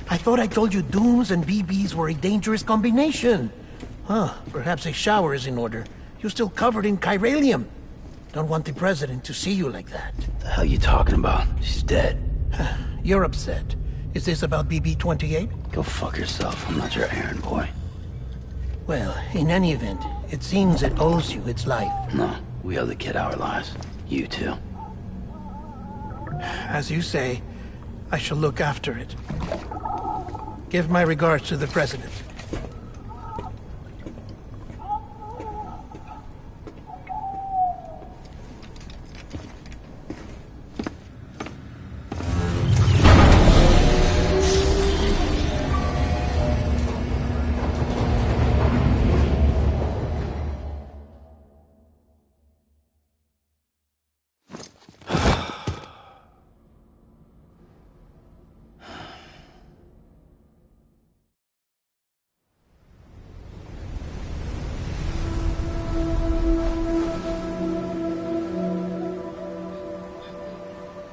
I thought I told you dooms and BBs were a dangerous combination. Huh, perhaps a shower is in order. You're still covered in chiralium. Don't want the president to see you like that. The hell you talking about? She's dead. You're upset. Is this about BB-28? Go fuck yourself. I'm not your errand boy. Well, in any event, it seems it owes you its life. No, we owe the kid our lives. You too. As you say, I shall look after it. Give my regards to the president.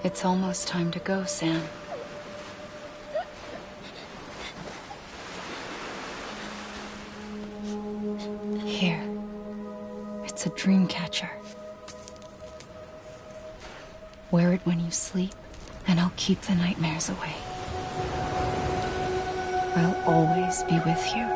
It's almost time to go, Sam. Here. It's a dream catcher. Wear it when you sleep, and I'll keep the nightmares away. I'll always be with you.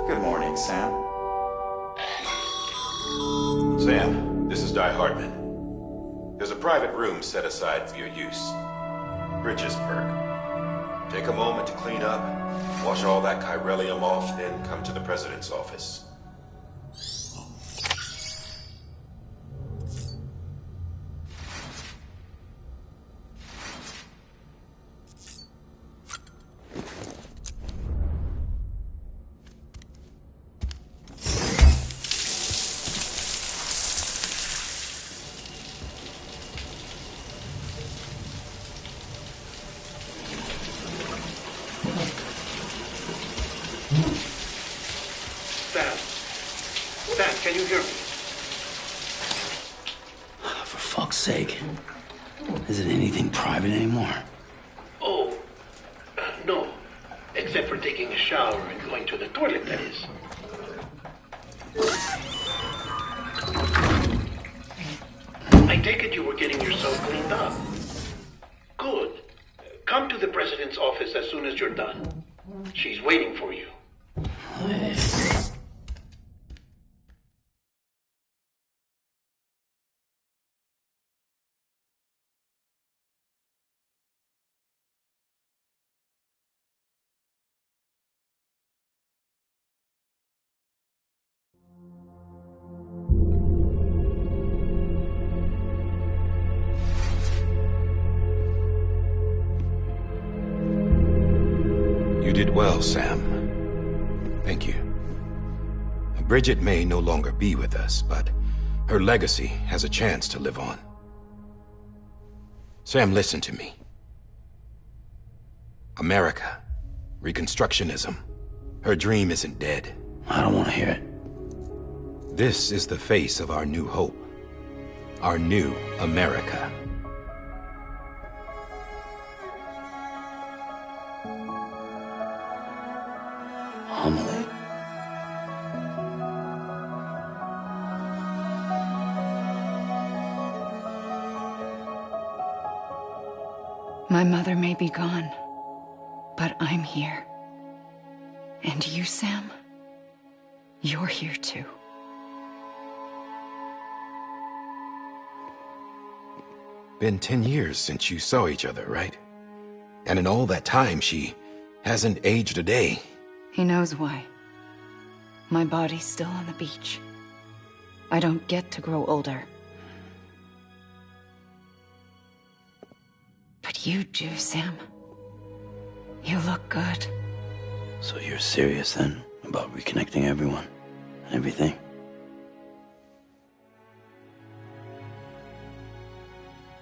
Good morning, Sam. Sam, this is Di Hartman. There's a private room set aside for your use. Bridges perk. Take a moment to clean up, wash all that chiralium off, then come to the president's office. Sam, can you hear me? For fuck's sake. Isn't anything private anymore? Oh, no. Except for taking a shower and going to the toilet, that is. I take it you were getting yourself cleaned up. Good. Come to the president's office as soon as you're done. She's waiting for you. You did well, Sam. Thank you. Bridget may no longer be with us, but her legacy has a chance to live on. Sam, listen to me. America, Reconstructionism, her dream isn't dead. I don't want to hear it. This is the face of our new hope. Our new America. Amelie. My mother may be gone, but I'm here. And you, Sam, you're here too. Been 10 years since you saw each other, right? And in all that time, she hasn't aged a day. He knows why. My body's still on the beach. I don't get to grow older. But you do, Sam. You look good. So you're serious then about reconnecting everyone and everything?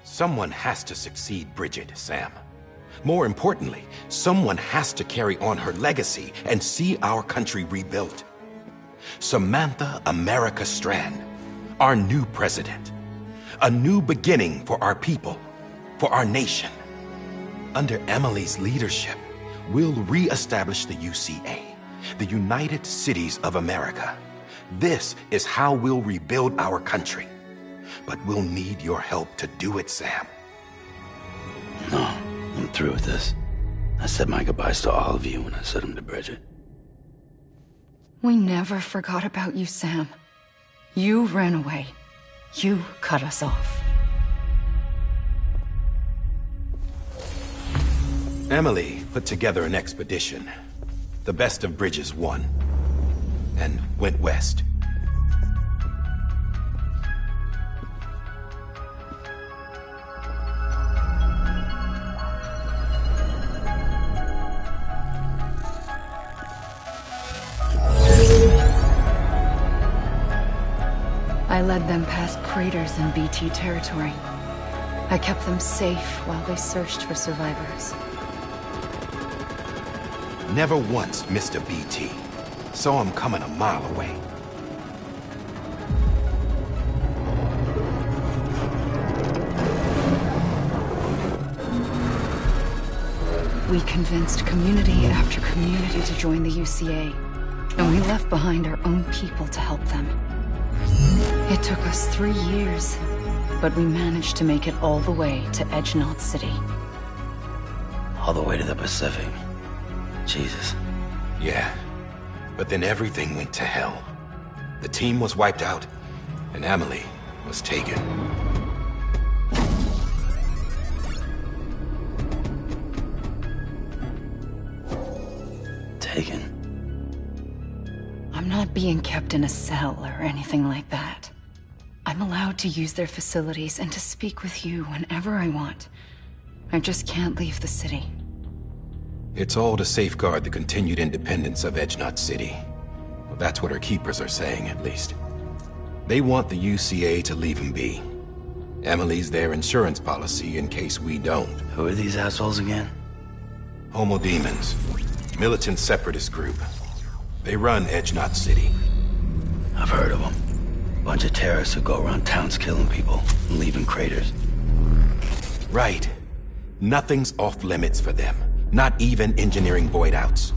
Someone has to succeed Bridget, Sam. More importantly, someone has to carry on her legacy and see our country rebuilt. Samantha America Strand, our new president. A new beginning for our people, for our nation. Under Emily's leadership, we'll re-establish the UCA, the United Cities of America. This is how we'll rebuild our country. But we'll need your help to do it, Sam. No, I'm through with this. I said my goodbyes to all of you when I said them to Bridget. We never forgot about you, Sam. You ran away. You cut us off. Emily put together an expedition. The best of Bridges won. And went west. I led them past craters in BT territory. I kept them safe while they searched for survivors. Never once missed a BT. Saw him coming a mile away. We convinced community after community to join the UCA, and we left behind our own people to help them. It took us 3 years, but we managed to make it all the way to Edge Knot City. All the way to the Pacific. Jesus. Yeah, but then everything went to hell. The team was wiped out, and Emily was taken. Taken? I'm not being kept in a cell or anything like that. I'm allowed to use their facilities and to speak with you whenever I want. I just can't leave the city. It's all to safeguard the continued independence of Edge Knot City. Well, that's what our keepers are saying, at least. They want the UCA to leave him be. Emily's their insurance policy in case we don't. Who are these assholes again? Homo Demons. Militant separatist group. They run Edge Knot City. I've heard of them. Bunch of terrorists who go around towns killing people and leaving craters. Right. Nothing's off limits for them. Not even engineering void outs.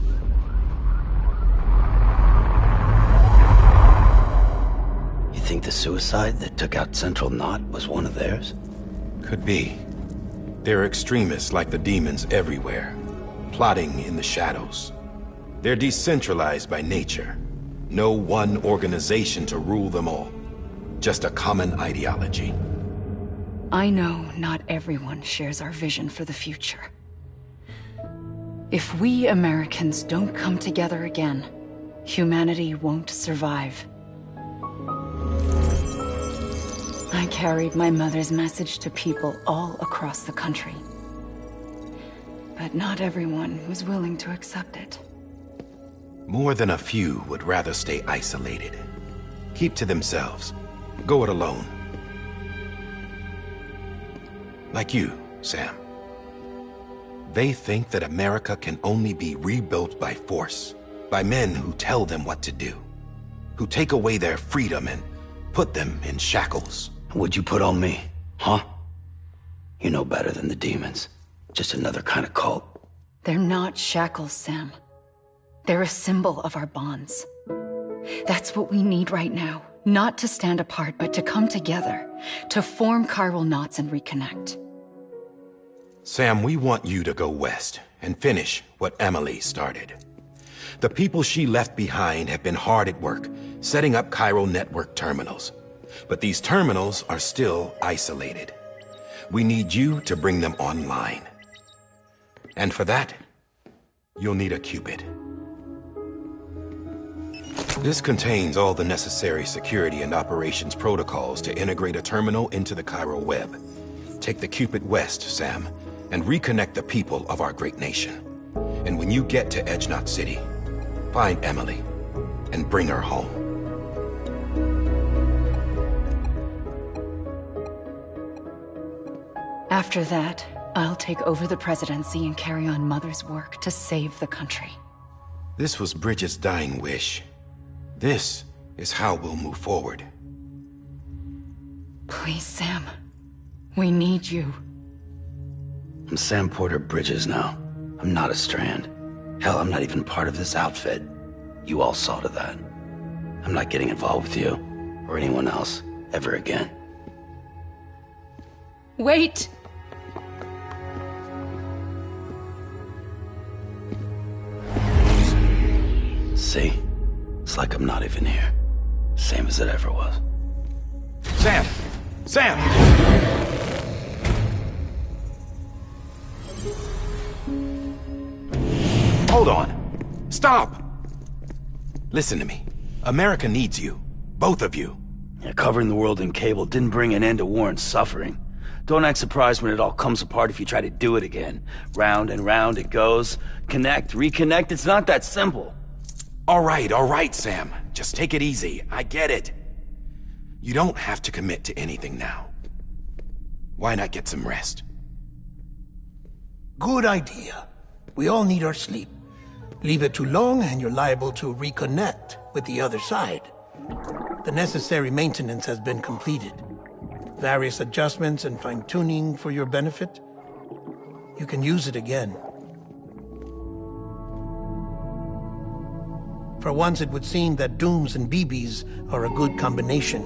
You think the suicide that took out Central Knot was one of theirs? Could be. There are extremists like the demons everywhere, plotting in the shadows. They're decentralized by nature. No one organization to rule them all. Just a common ideology. I know not everyone shares our vision for the future. If we Americans don't come together again, humanity won't survive. I carried my mother's message to people all across the country. But not everyone was willing to accept it. More than a few would rather stay isolated. Keep to themselves. Go it alone. Like you, Sam. They think that America can only be rebuilt by force, by men who tell them what to do, who take away their freedom and put them in shackles. What'd you put on me, huh? You know better than the demons. Just another kind of cult. They're not shackles, Sam. They're a symbol of our bonds. That's what we need right now. Not to stand apart, but to come together, to form chiral knots and reconnect. Sam, we want you to go west and finish what Emily started. The people she left behind have been hard at work, setting up chiral network terminals. But these terminals are still isolated. We need you to bring them online. And for that, you'll need a Cupid. This contains all the necessary security and operations protocols to integrate a terminal into the chiral web. Take the Cupid west, Sam, and reconnect the people of our great nation. And when you get to Edge Knot City, Find Emily and bring her home. After that, I'll take over the presidency and carry on Mother's work to save the country. This was Bridget's dying wish. This is how we'll move forward. Please, Sam. We need you. I'm Sam Porter Bridges now. I'm not a Strand. Hell, I'm not even part of this outfit. You all saw to that. I'm not getting involved with you, or anyone else, ever again. Wait! See? It's like I'm not even here. Same as it ever was. Sam! Sam! Hold on. Stop! Listen to me. America needs you. Both of you. Yeah, covering the world in cable didn't bring an end to war and suffering. Don't act surprised when it all comes apart if you try to do it again. Round and round it goes. Connect, reconnect, it's not that simple. All right, Sam. Just take it easy. I get it. You don't have to commit to anything now. Why not get some rest? Good idea. We all need our sleep. Leave it too long and you're liable to reconnect with the other side. The necessary maintenance has been completed. Various adjustments and fine-tuning for your benefit. You can use it again. For once, it would seem that Dooms and BBs are a good combination.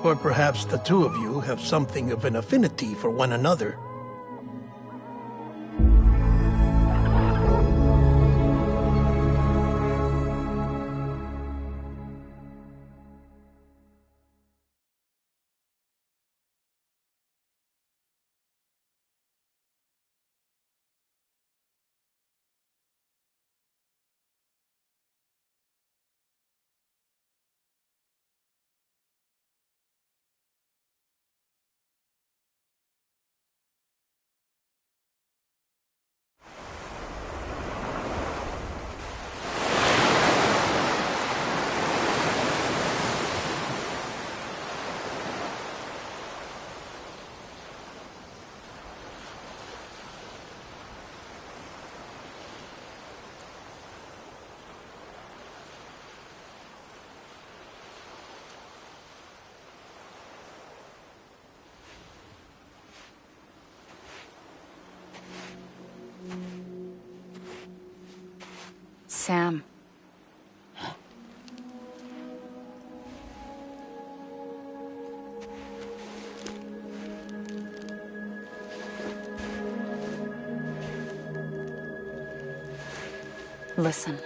Or perhaps the two of you have something of an affinity for one another. Sam. Listen.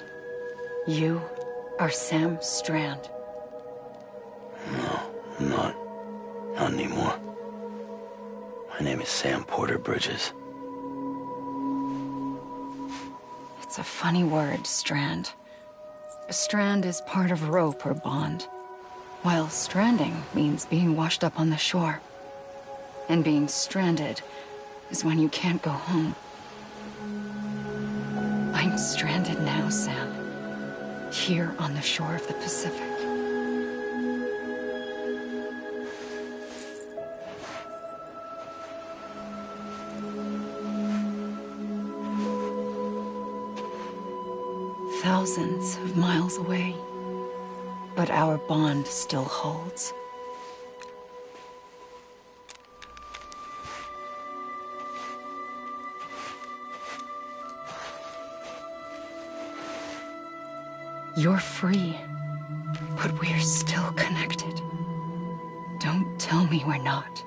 You are Sam Strand. No, I'm not. Not anymore. My name is Sam Porter Bridges. It's a funny word, strand. A strand is part of rope or bond, while stranding means being washed up on the shore. And being stranded is when you can't go home. I'm stranded now, Sam. Here on the shore of the Pacific. Thousands of miles away, but our bond still holds. You're free, but we're still connected. Don't tell me we're not.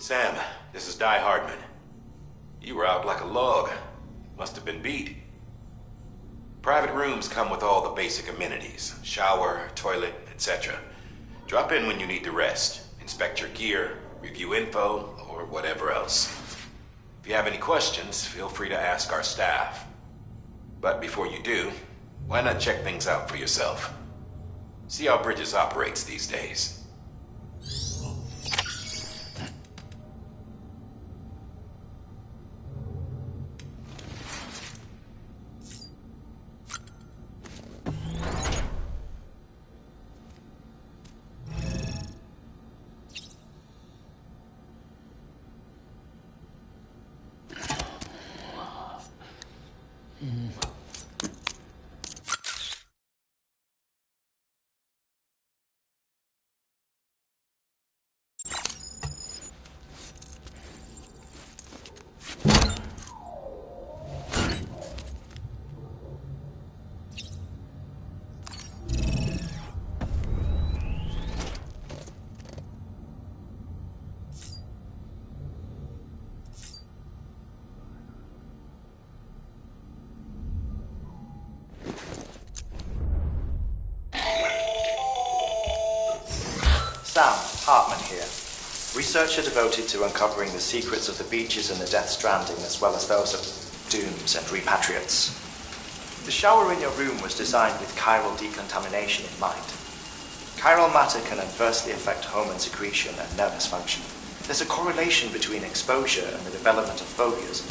Sam, this is Di Hardman. You were out like a log. Must have been beat. Private rooms come with all the basic amenities. Shower, toilet, etc. Drop in when you need to rest. Inspect your gear, review info, or whatever else. If you have any questions, feel free to ask our staff. But before you do, why not check things out for yourself? See how Bridges operates these days. Sam, Hartman here. Researcher devoted to uncovering the secrets of the beaches and the Death Stranding, as well as those of dooms and repatriates. The shower in your room was designed with chiral decontamination in mind. Chiral matter can adversely affect hormone secretion and nervous function. There's a correlation between exposure and the development of phobias,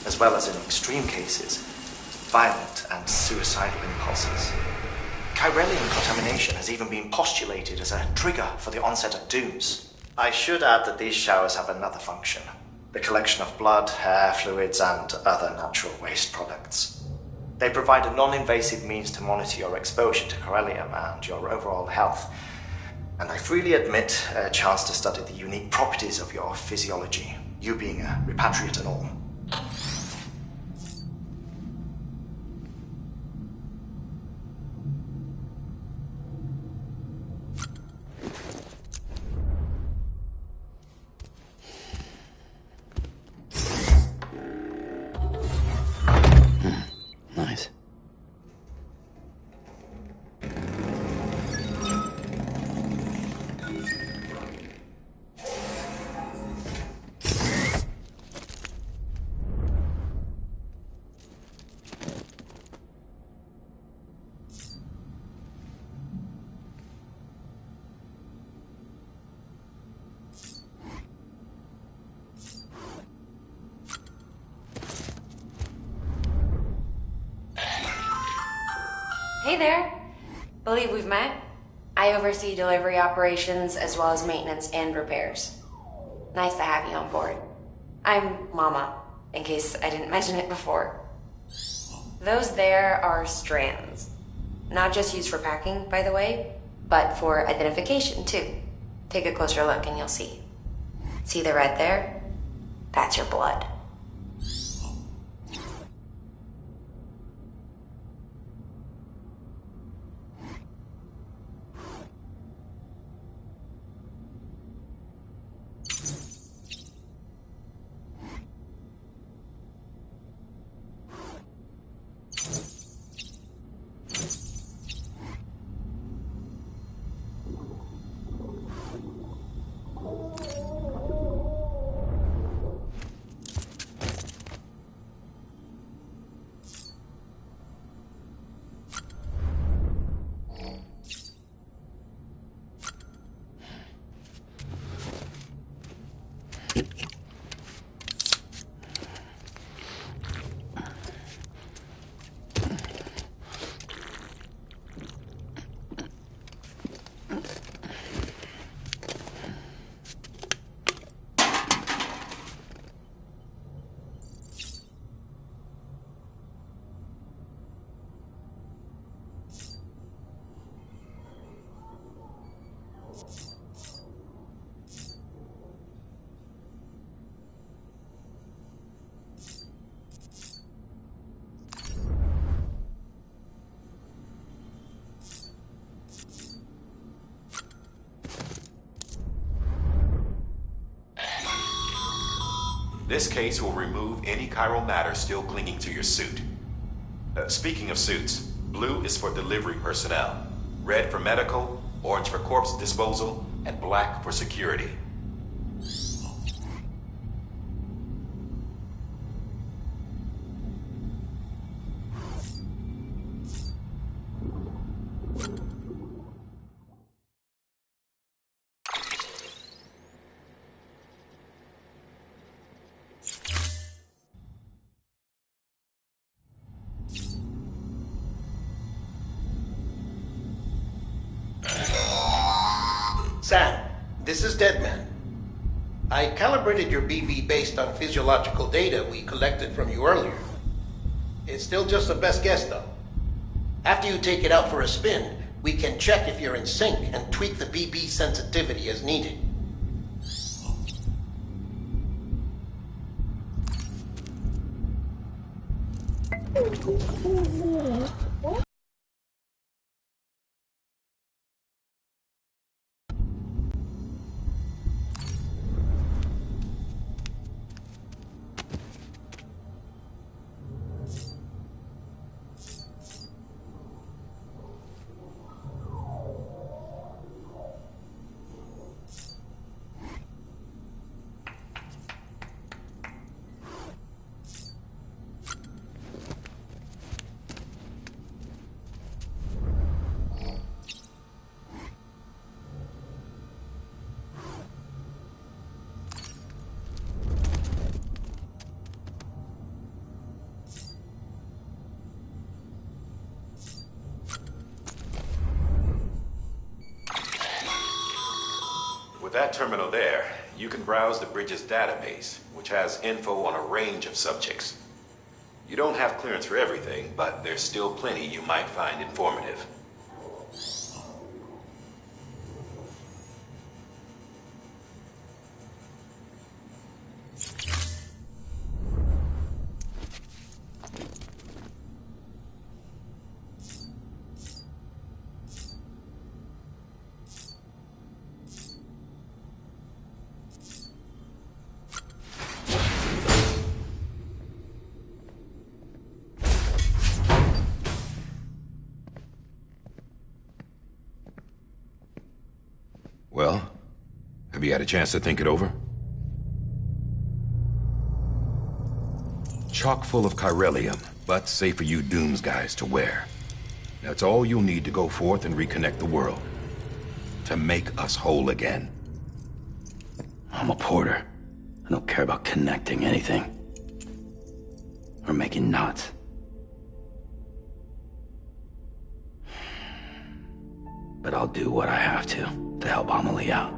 as well as, in extreme cases, violent and suicidal impulses. Chiralium contamination has even been postulated as a trigger for the onset of dooms. I should add that these showers have another function: the collection of blood, hair, fluids, and other natural waste products. They provide a non-invasive means to monitor your exposure to chiralium and your overall health, and I freely admit a chance to study the unique properties of your physiology, you being a repatriate and all. Nice. Hey there. Believe we've met. I oversee delivery operations as well as maintenance and repairs. Nice to have you on board. I'm Mama, in case I didn't mention it before. Those there are strands. Not just used for packing, by the way, but for identification too. Take a closer look and you'll see. See the red there? That's your blood. This case will remove any chiral matter still clinging to your suit. Speaking of suits, blue is for delivery personnel, red for medical, orange for corpse disposal, and black for security. Sam, this is Deadman. I calibrated your BB based on physiological data we collected from you earlier. It's still just a best guess, though. After you take it out for a spin, we can check if you're in sync and tweak the BB sensitivity as needed. With that terminal there, you can browse the bridge's database, which has info on a range of subjects. You don't have clearance for everything, but there's still plenty you might find informative. Well, have you had a chance to think it over? Chock full of chiralium, but safe for you Dooms guys to wear. That's all you'll need to go forth and reconnect the world. To make us whole again. I'm a porter. I don't care about connecting anything. Or making knots. But I'll do what I have to help Amelie out.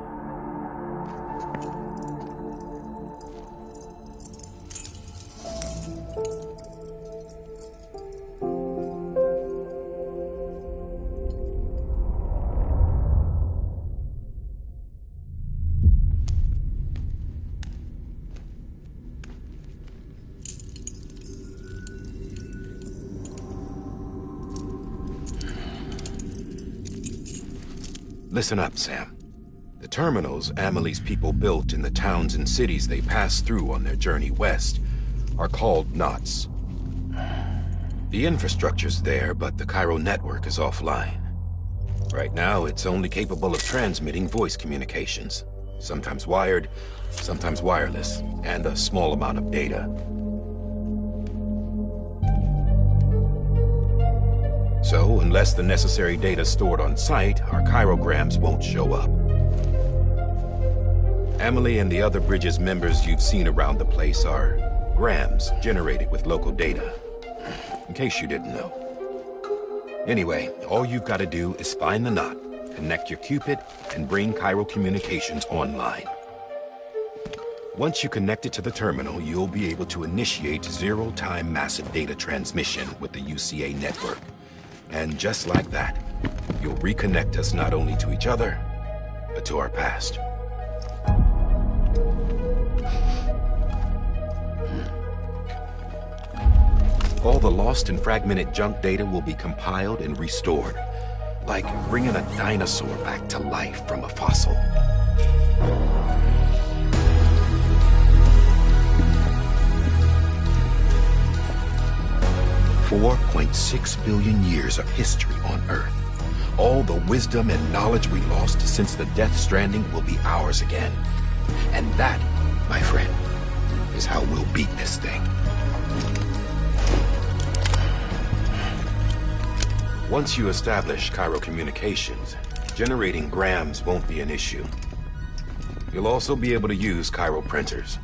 Listen up, Sam. The terminals Amelie's people built in the towns and cities they passed through on their journey west are called knots. The infrastructure's there, but the Cairo network is offline. Right now, it's only capable of transmitting voice communications. Sometimes wired, sometimes wireless, and a small amount of data. So, unless the necessary data's stored on site, our chirograms won't show up. Amelie and the other Bridges members you've seen around the place are grams generated with local data. In case you didn't know. Anyway, all you've got to do is find the knot, connect your Cupid, and bring Cairo communications online. Once you connect it to the terminal, you'll be able to initiate zero-time massive data transmission with the UCA network. And just like that, you'll reconnect us not only to each other, but to our past. All the lost and fragmented junk data will be compiled and restored, like bringing a dinosaur back to life from a fossil. 4.6 billion years of history on Earth. All the wisdom and knowledge we lost since the Death Stranding will be ours again. And that, my friend, is how we'll beat this thing. Once you establish Cairo communications, generating grams won't be an issue. You'll also be able to use Cairo printers.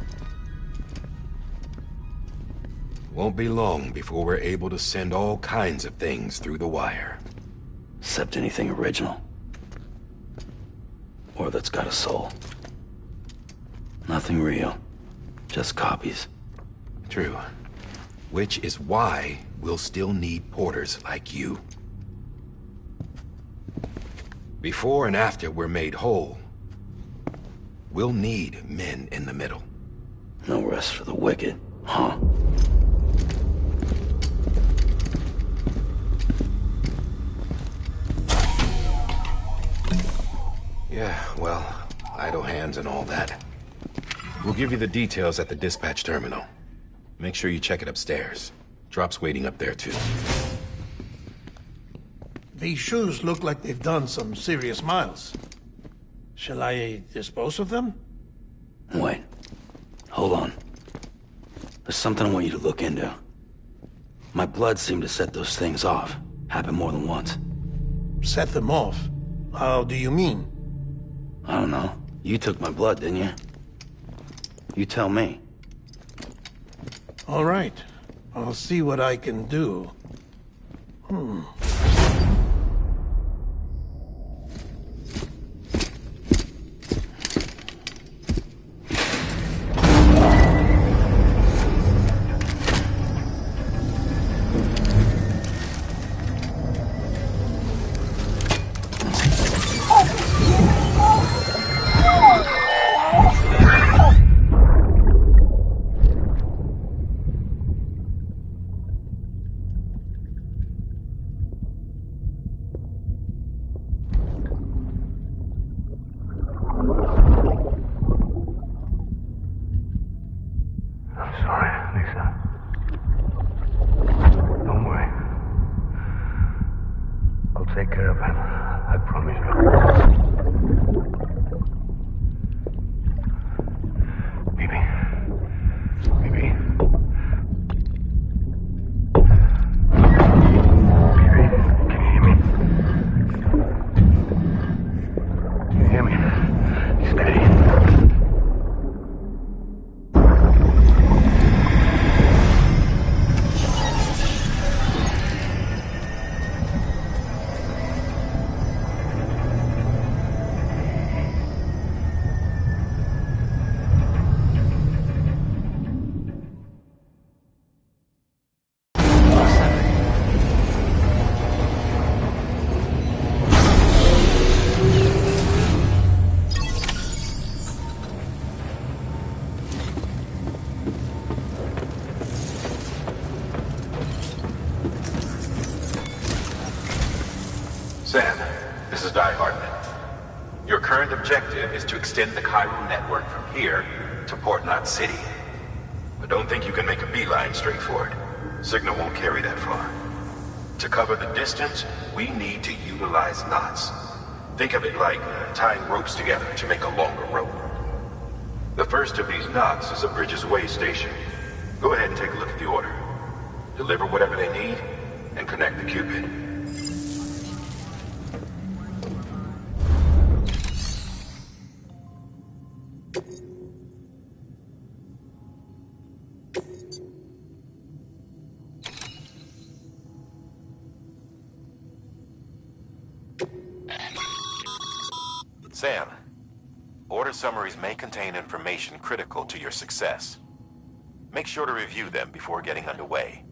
Won't be long before we're able to send all kinds of things through the wire. Except anything original. Or that's got a soul. Nothing real. Just copies. True. Which is why we'll still need porters like you. Before and after we're made whole, we'll need men in the middle. No rest for the wicked, huh? Yeah, well, idle hands and all that. We'll give you the details at the dispatch terminal. Make sure you check it upstairs. Drop's waiting up there, too. These shoes look like they've done some serious miles. Shall I dispose of them? Wait. Hold on. There's something I want you to look into. My blood seemed to set those things off. Happened more than once. Set them off? How do you mean? I don't know. You took my blood, didn't you? You tell me. All right. I'll see what I can do. Take care of him. I promise you. Baby. Baby. Baby, can you hear me? Can you hear me? Steady. Sam, this is Die Hartman. Your current objective is to extend the Cairo network from here to Port Knot City. But don't think you can make a beeline straight for it. Signal won't carry that far. To cover the distance, we need to utilize knots. Think of it like tying ropes together to make a longer rope. The first of these knots is a Bridges Way station. Go ahead and take a look at the order. Deliver whatever they need, and connect the Cupid. Sam, order summaries may contain information critical to your success. Make sure to review them before getting underway.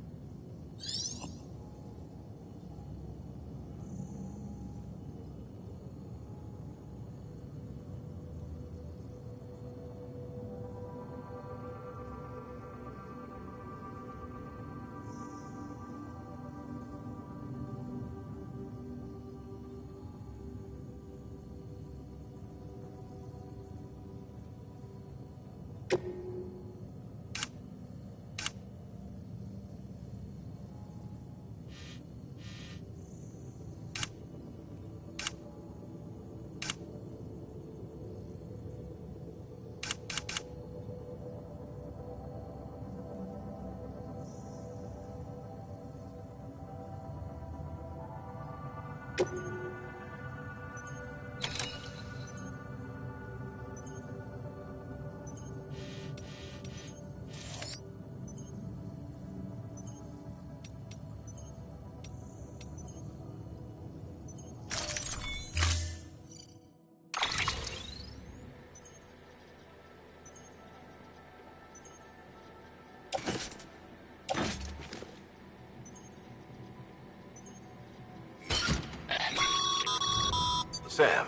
Sam,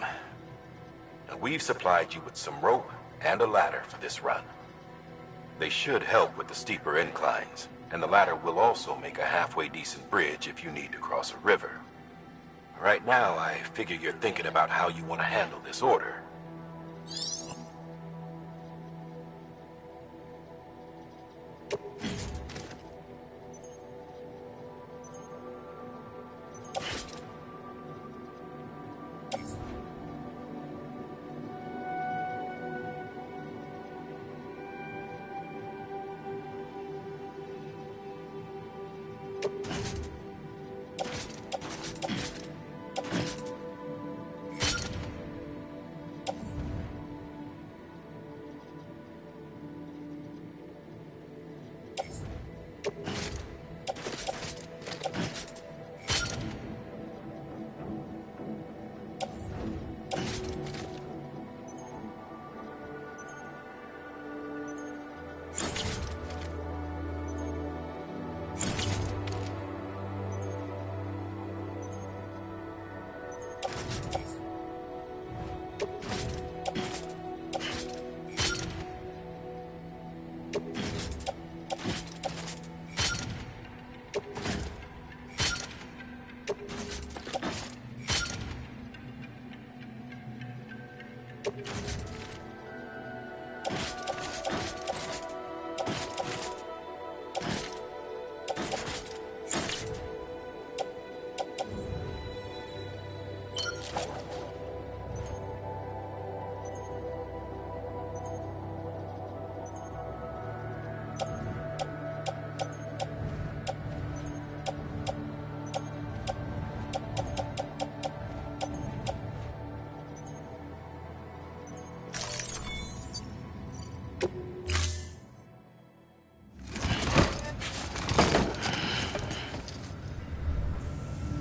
we've supplied you with some rope and a ladder for this run. They should help with the steeper inclines, and the ladder will also make a halfway decent bridge if you need to cross a river. Right now, I figure you're thinking about how you want to handle this order.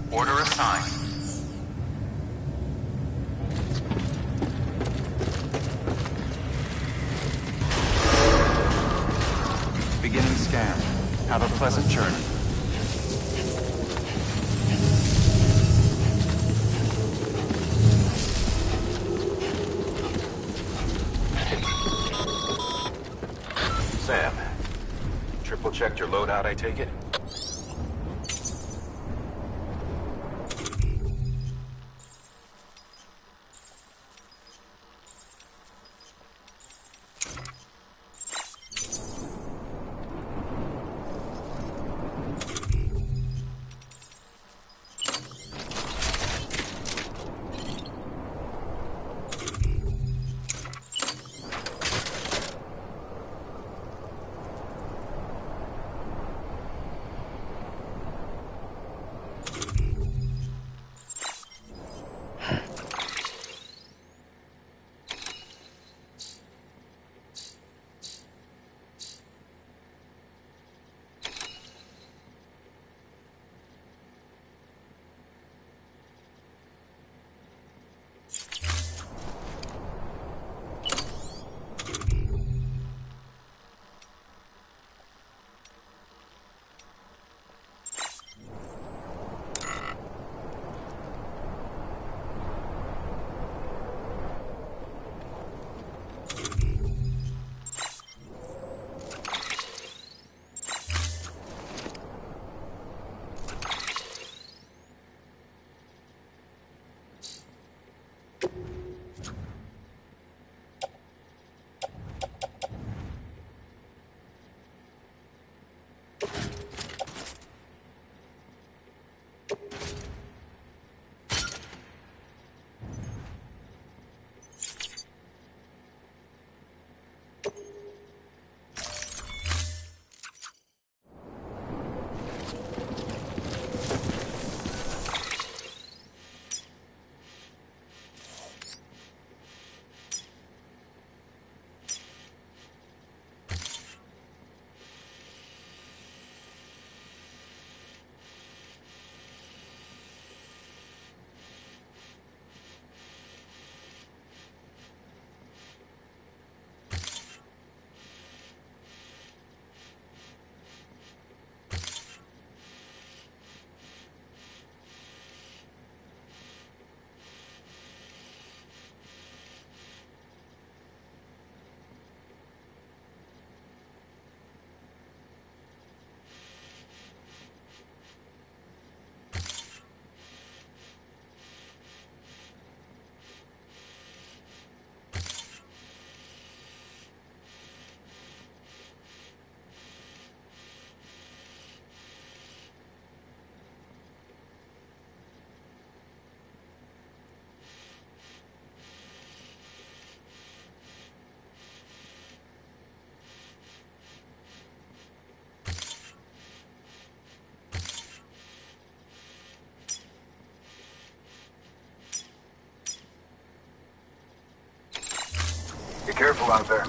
Order assigned. Beginning scan. Have a pleasant journey. Sam, triple checked your loadout, I take it? careful out there.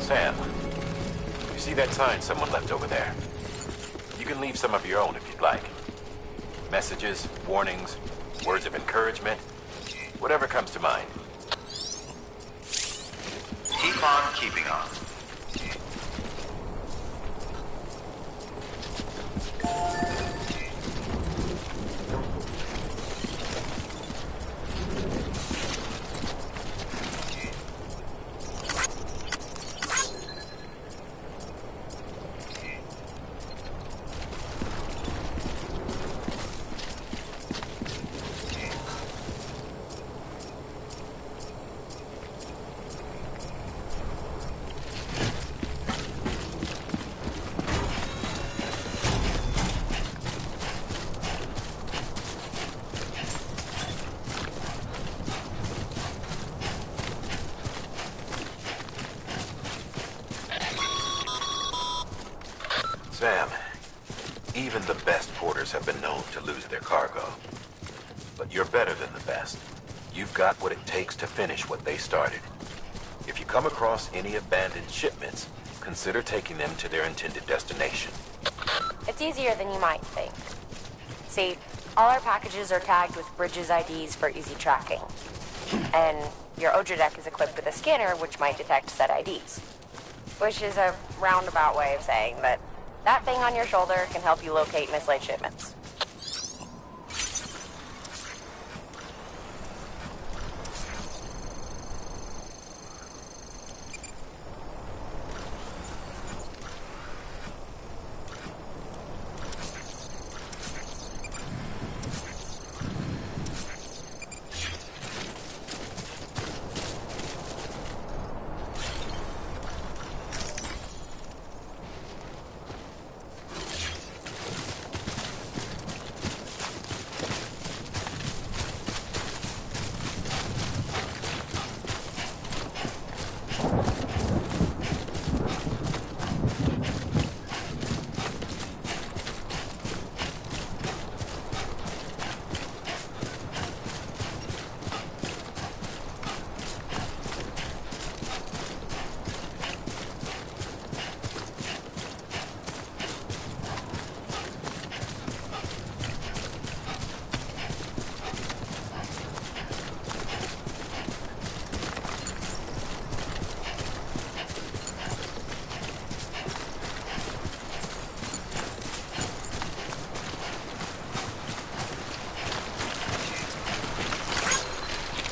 Sam, you see that sign someone left over there? You can leave some of your own if you'd like. Messages, warnings, words of encouragement, whatever comes to mind. Keep on keeping on. Sam, even the best porters have been known to lose their cargo. But you're better than the best. You've got what it takes to finish what they started. If you come across any abandoned shipments, consider taking them to their intended destination. It's easier than you might think. See, all our packages are tagged with Bridges IDs for easy tracking. And your Odra deck is equipped with a scanner which might detect said IDs. Which is a roundabout way of saying that that thing on your shoulder can help you locate mislaid shipments.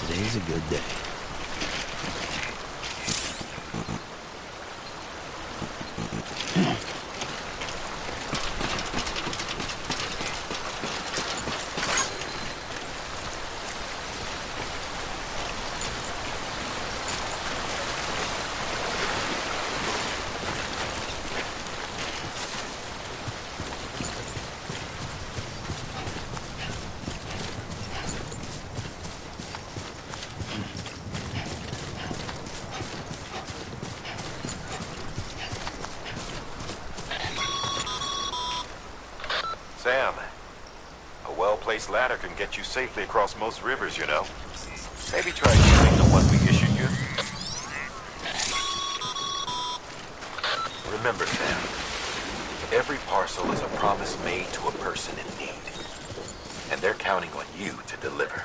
Today's a good day. Sam, a well-placed ladder can get you safely across most rivers, you know. Maybe try using the one we issued you. Remember, Sam, every parcel is a promise made to a person in need. And they're counting on you to deliver.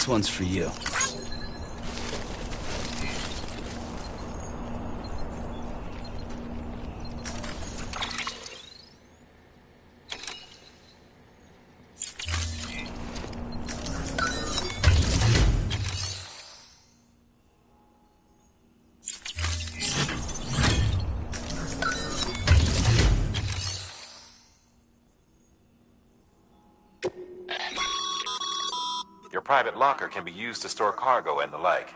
This one's for you. Your private locker can be used to store cargo and the like.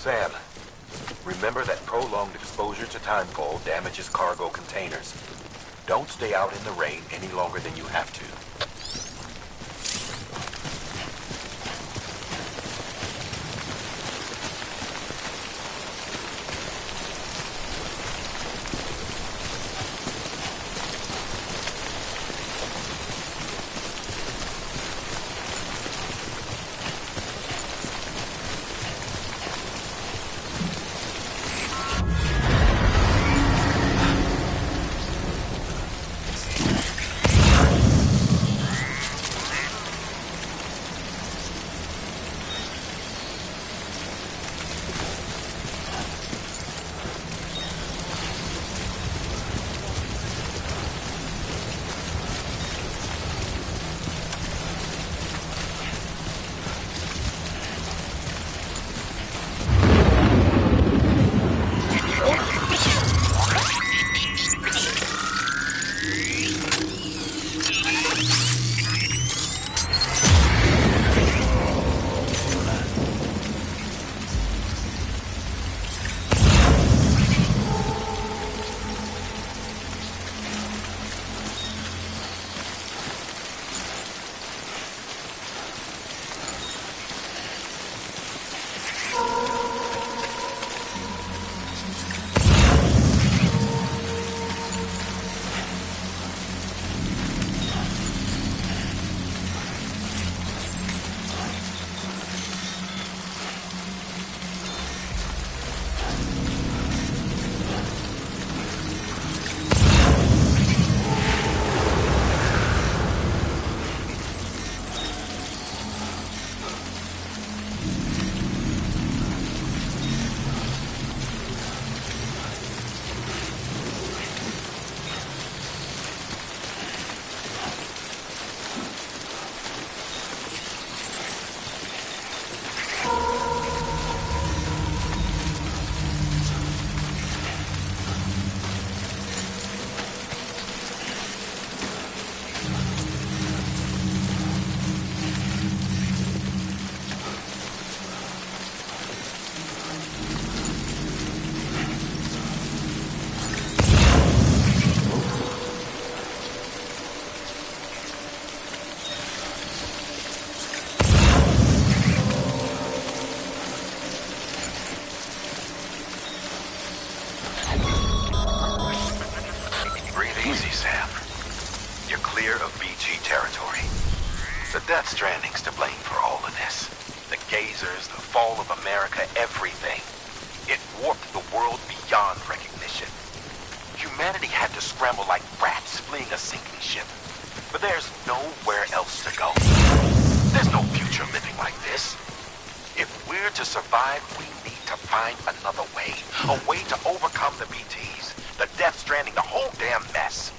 Sam, remember that prolonged exposure to timefall damages cargo containers. Don't stay out in the rain any longer than you have to. Stranding's to blame for all of this. The gazers, the fall of America, everything. It warped the world beyond recognition. Humanity had to scramble like rats fleeing a sinking ship. But there's nowhere else to go. There's no future living like this. If we're to survive, we need to find another way. A way to overcome the BTs, the Death Stranding, the whole damn mess.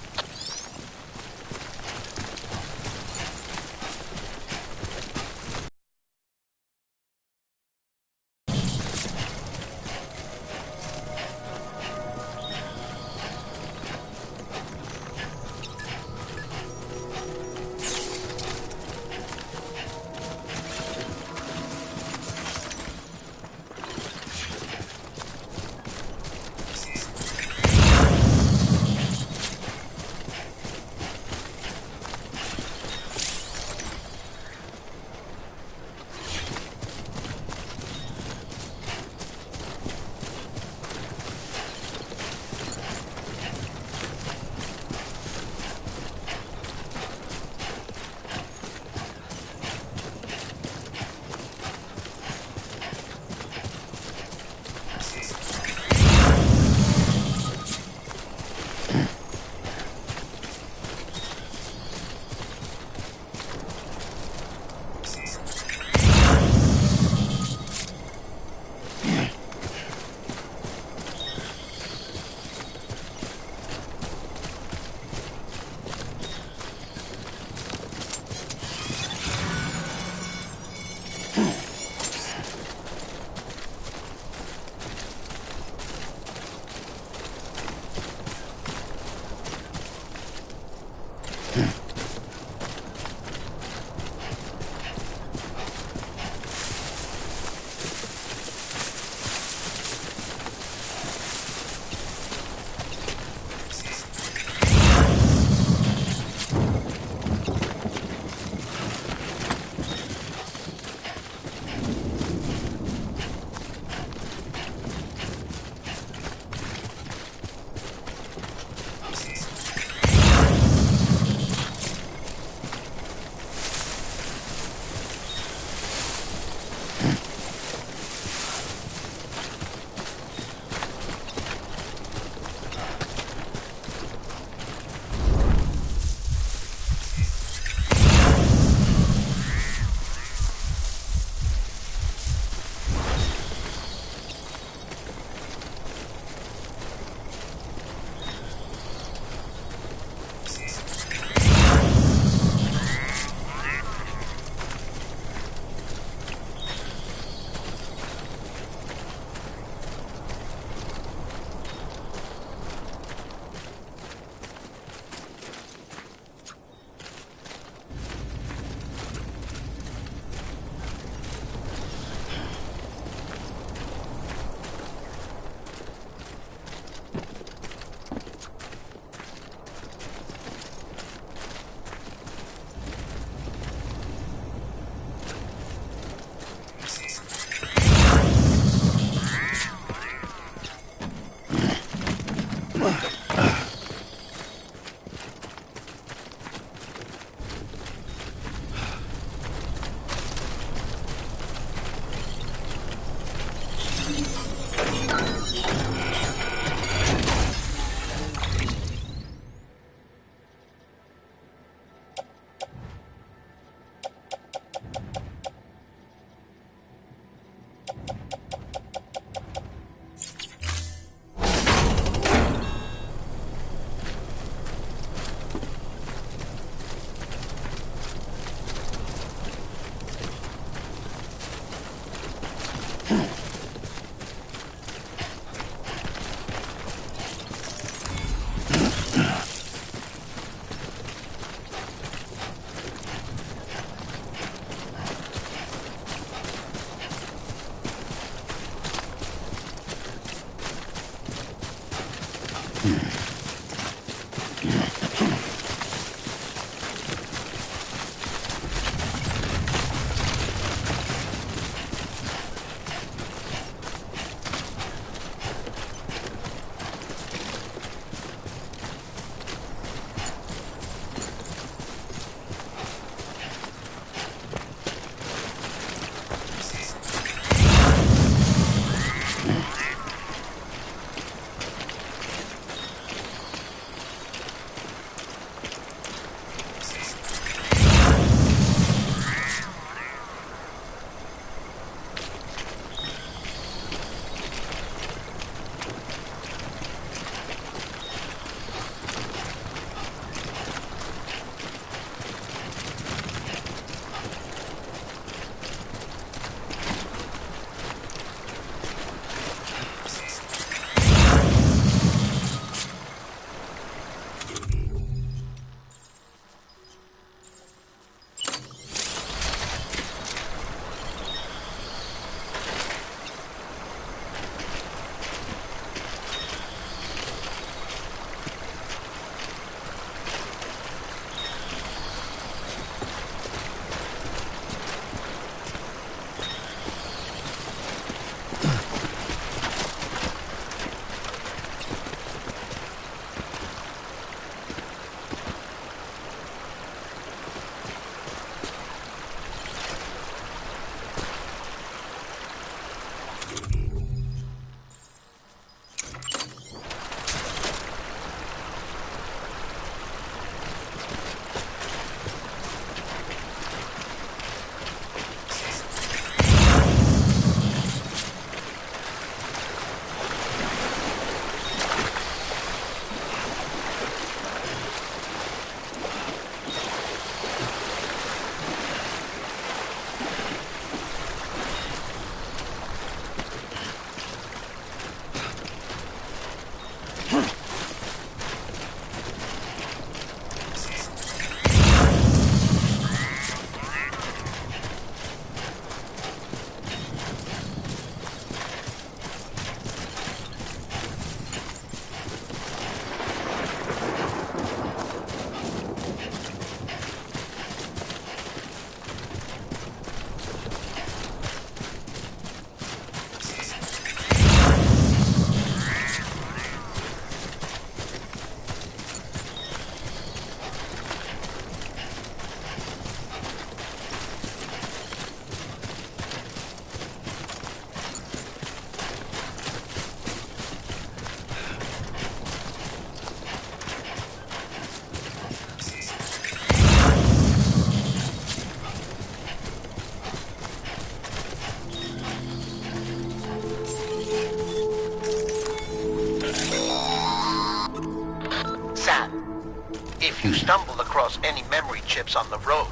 If you stumble across any memory chips on the road,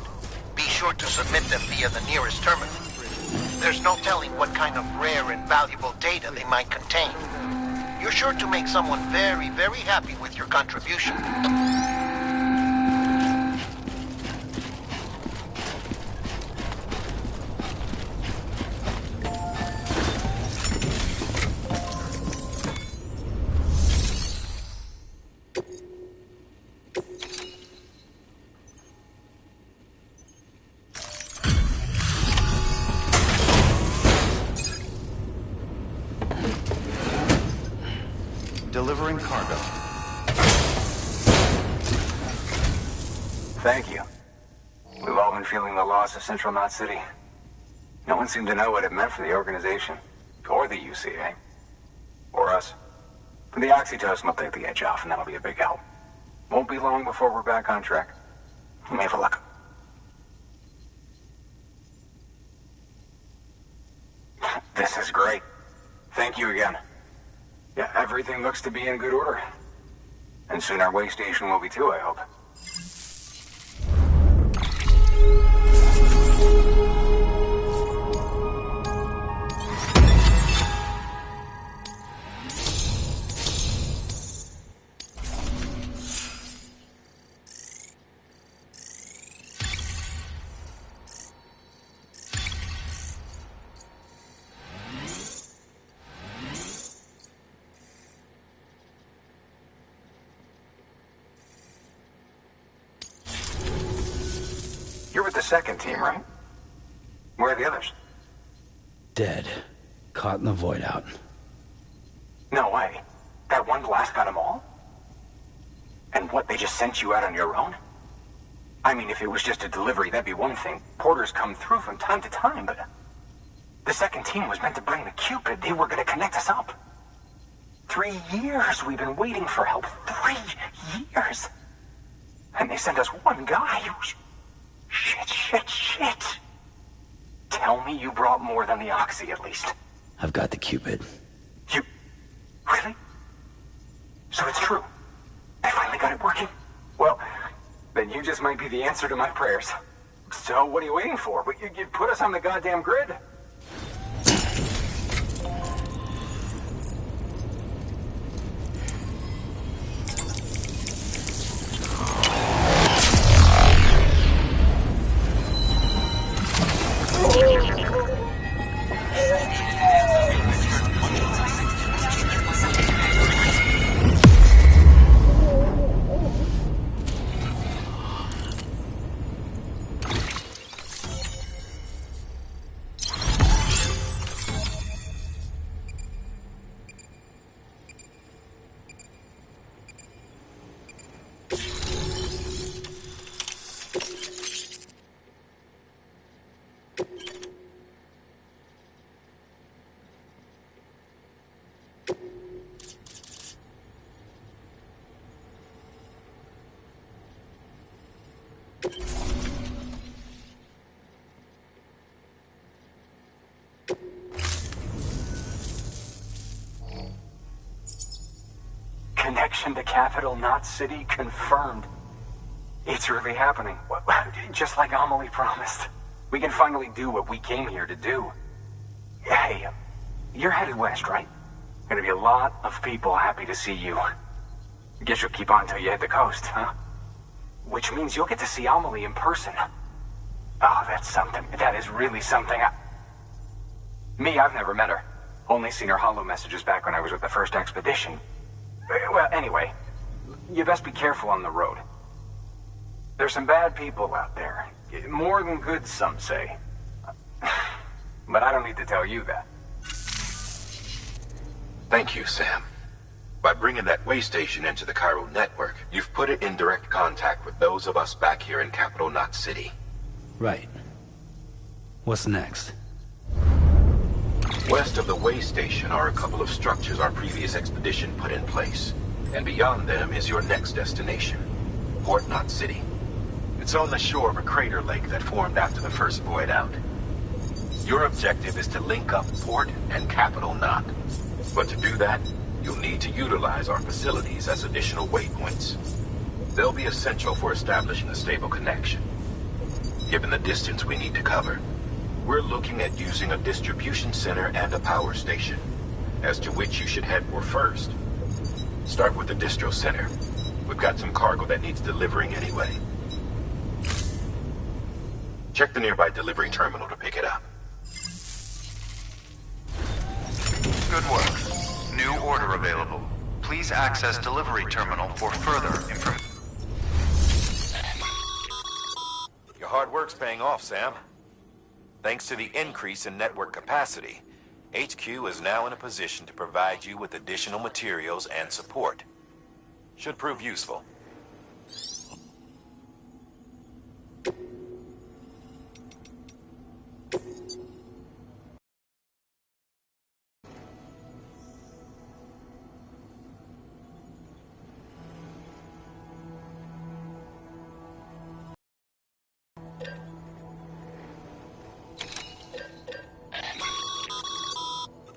be sure to submit them via the nearest terminal. There's no telling what kind of rare and valuable data they might contain. You're sure to make someone very, very happy with your contribution. Delivering cargo. Thank you. We've all been feeling the loss of Central Knot City. No one seemed to know what it meant for the organization, or the UCA, or us. But the oxytocin will take the edge off, and that'll be a big help. Won't be long before we're back on track. We may have luck. This is great. Thank you again. Yeah, everything looks to be in good order. And soon our way station will be too, I hope. the second team, right? Where are the others? Dead. Caught in the void out. No way. That one blast got them all? And what, they just sent you out on your own? I mean, if it was just a delivery, that'd be one thing. Porters come through from time to time, but... The second team was meant to bring the Cupid. They were gonna connect us up. 3 years we've been waiting for help. 3 years! And they sent us one guy who's... Shit. Tell me you brought more than the Oxy, at least. I've got the Cupid. You... Really? So it's true. They finally got it working? Well, then you just might be the answer to my prayers. So what are you waiting for? You put us on the goddamn grid. Connection to Capital Knot City confirmed. It's really happening. Just like Amelie promised. We can finally do what we came here to do. Hey, you're headed west, right? Gonna be a lot of people happy to see you. Guess you'll keep on till you hit the coast, huh? Which means you'll get to see Amelie in person. Oh, that's something. That is really something. I've never met her. Only seen her holo messages back when I was with the first expedition. Well, anyway, you best be careful on the road. There's some bad people out there. More than good, some say. But I don't need to tell you that. Thank you, Sam. By bringing that way station into the Cairo network, you've put it in direct contact with those of us back here in Capital Knot City. Right. What's next? West of the way station are a couple of structures our previous expedition put in place. And beyond them is your next destination, Port Knot City. It's on the shore of a crater lake that formed after the first void out. Your objective is to link up Port and Capital Knot. But to do that, you'll need to utilize our facilities as additional waypoints. They'll be essential for establishing a stable connection. Given the distance we need to cover, we're looking at using a distribution center and a power station, as to which you should head for first. Start with the distro center. We've got some cargo that needs delivering anyway. Check the nearby delivery terminal to pick it up. Good work. New order available. Please access delivery terminal for further information. Your hard work's paying off, Sam. Thanks to the increase in network capacity, HQ is now in a position to provide you with additional materials and support. Should prove useful.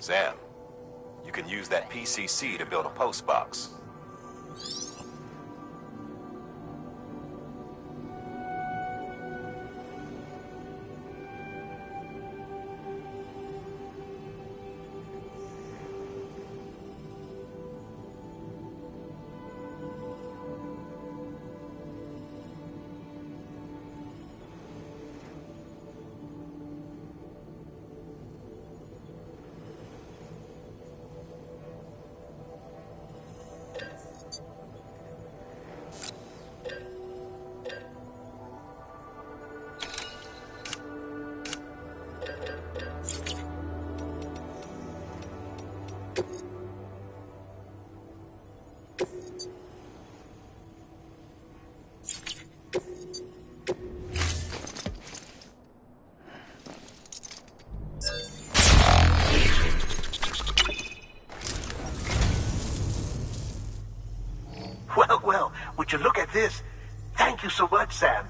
Sam, you can use that PCC to build a post box. Would you look at this? Thank you so much, Sam.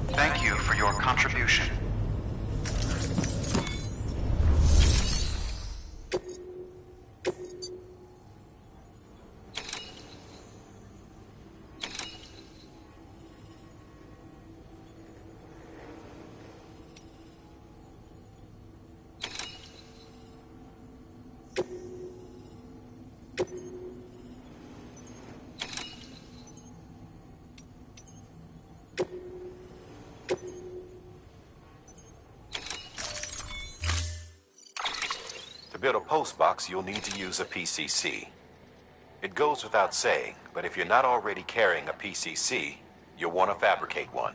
Thank you for your contribution. To build a post box, you'll need to use a PCC. It goes without saying, but if you're not already carrying a PCC, you'll want to fabricate one.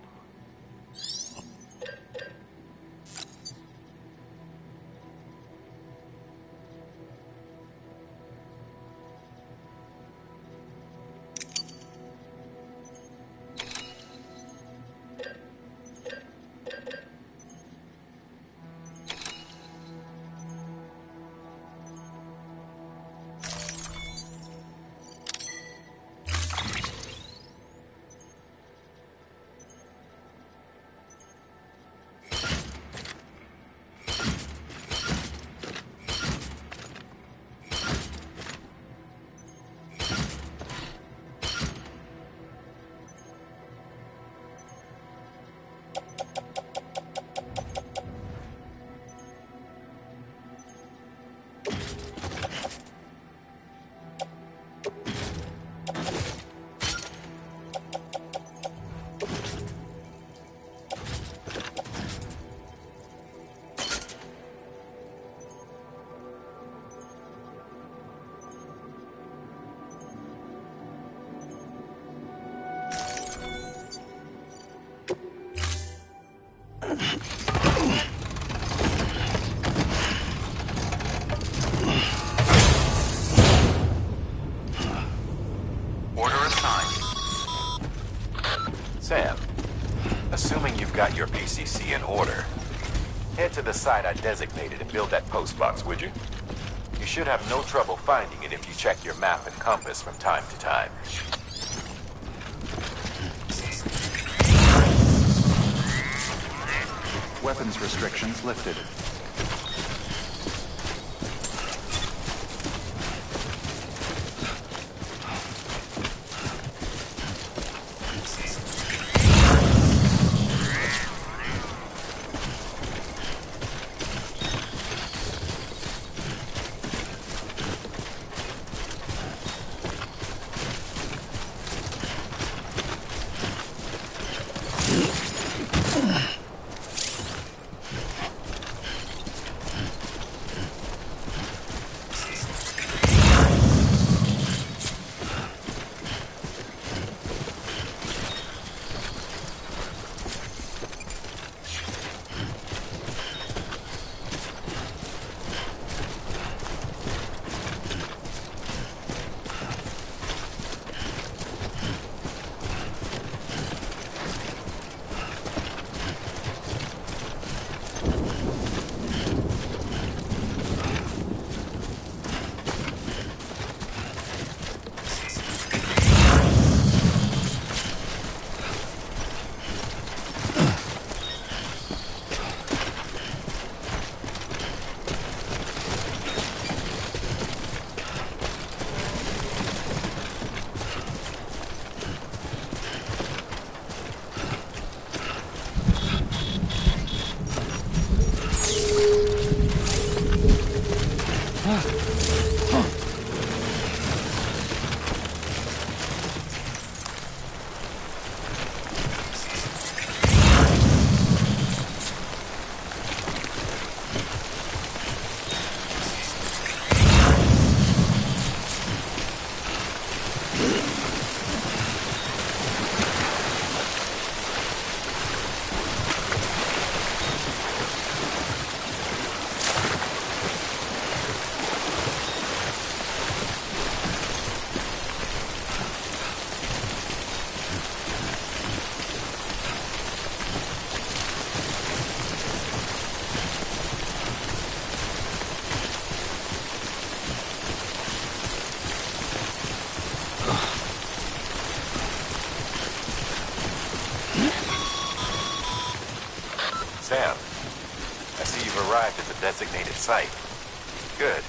Sam, assuming you've got your PCC in order, head to the site I designated and build that post box, would you? You should have no trouble finding it if you check your map and compass from time to time. Weapons restrictions lifted. Sam, I see you've arrived at the designated site. Good.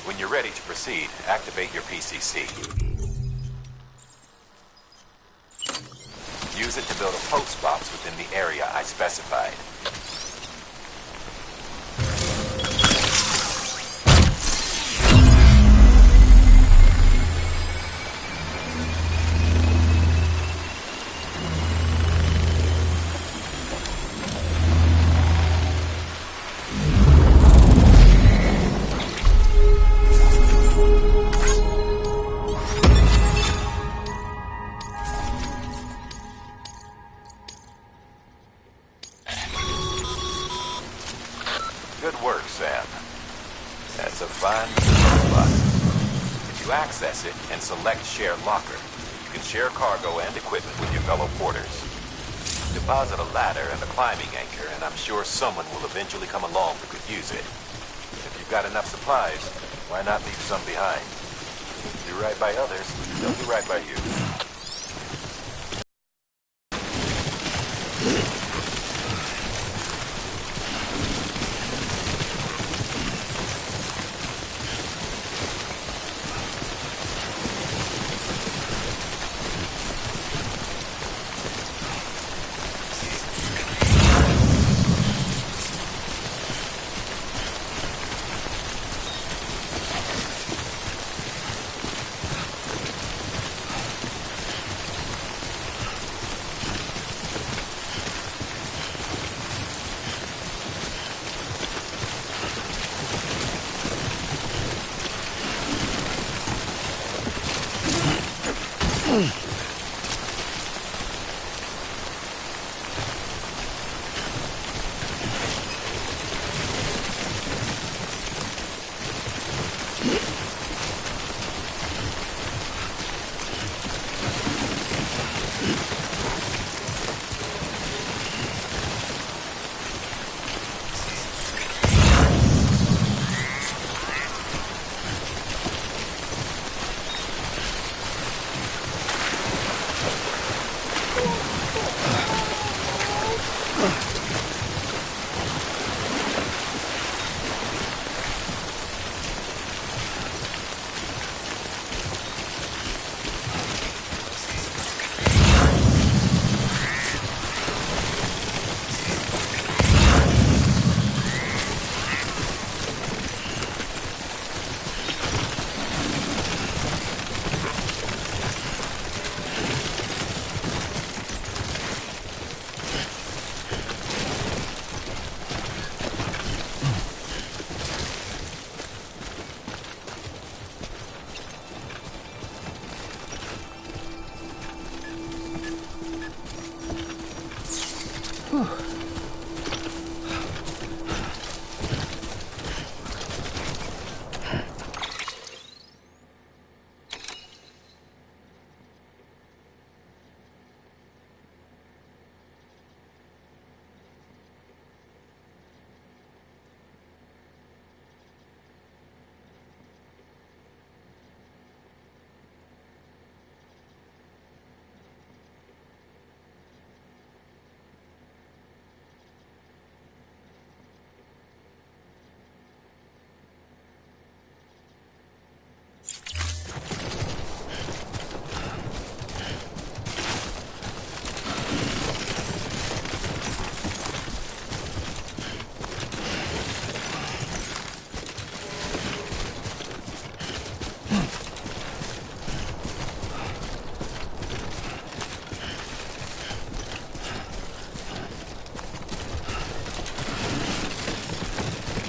When you're ready to proceed, activate your PCC. Use it to build a post box within the area I specified. Good work, Sam. That's a fine spot. If you access it and select Share Locker, you can share cargo and equipment with your fellow porters. Deposit a ladder and a climbing anchor, and I'm sure someone will eventually come along who could use it. If you've got enough supplies, why not leave some behind? Do right by others, they'll do right by you.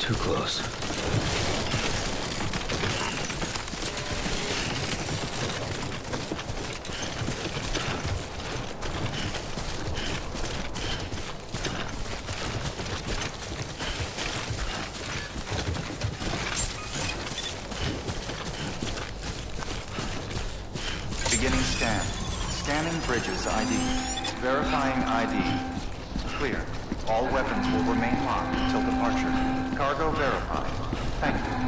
Too close. Beginning scan. Scanning bridges ID. Verifying ID. Clear. All weapons will remain locked until departure. Cargo verified. Thank you.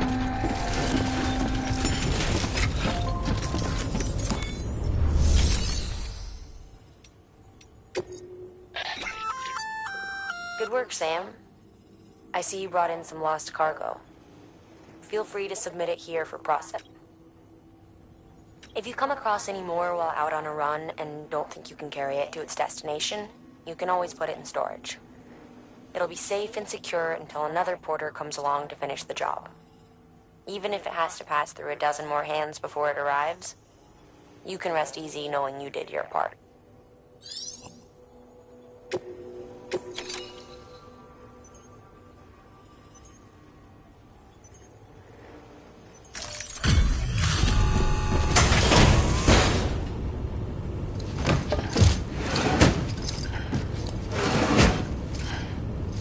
Good work, Sam. I see you brought in some lost cargo. Feel free to submit it here for processing. If you come across any more while out on a run and don't think you can carry it to its destination, you can always put it in storage. It'll be safe and secure until another porter comes along to finish the job. Even if it has to pass through a dozen more hands before it arrives, you can rest easy knowing you did your part.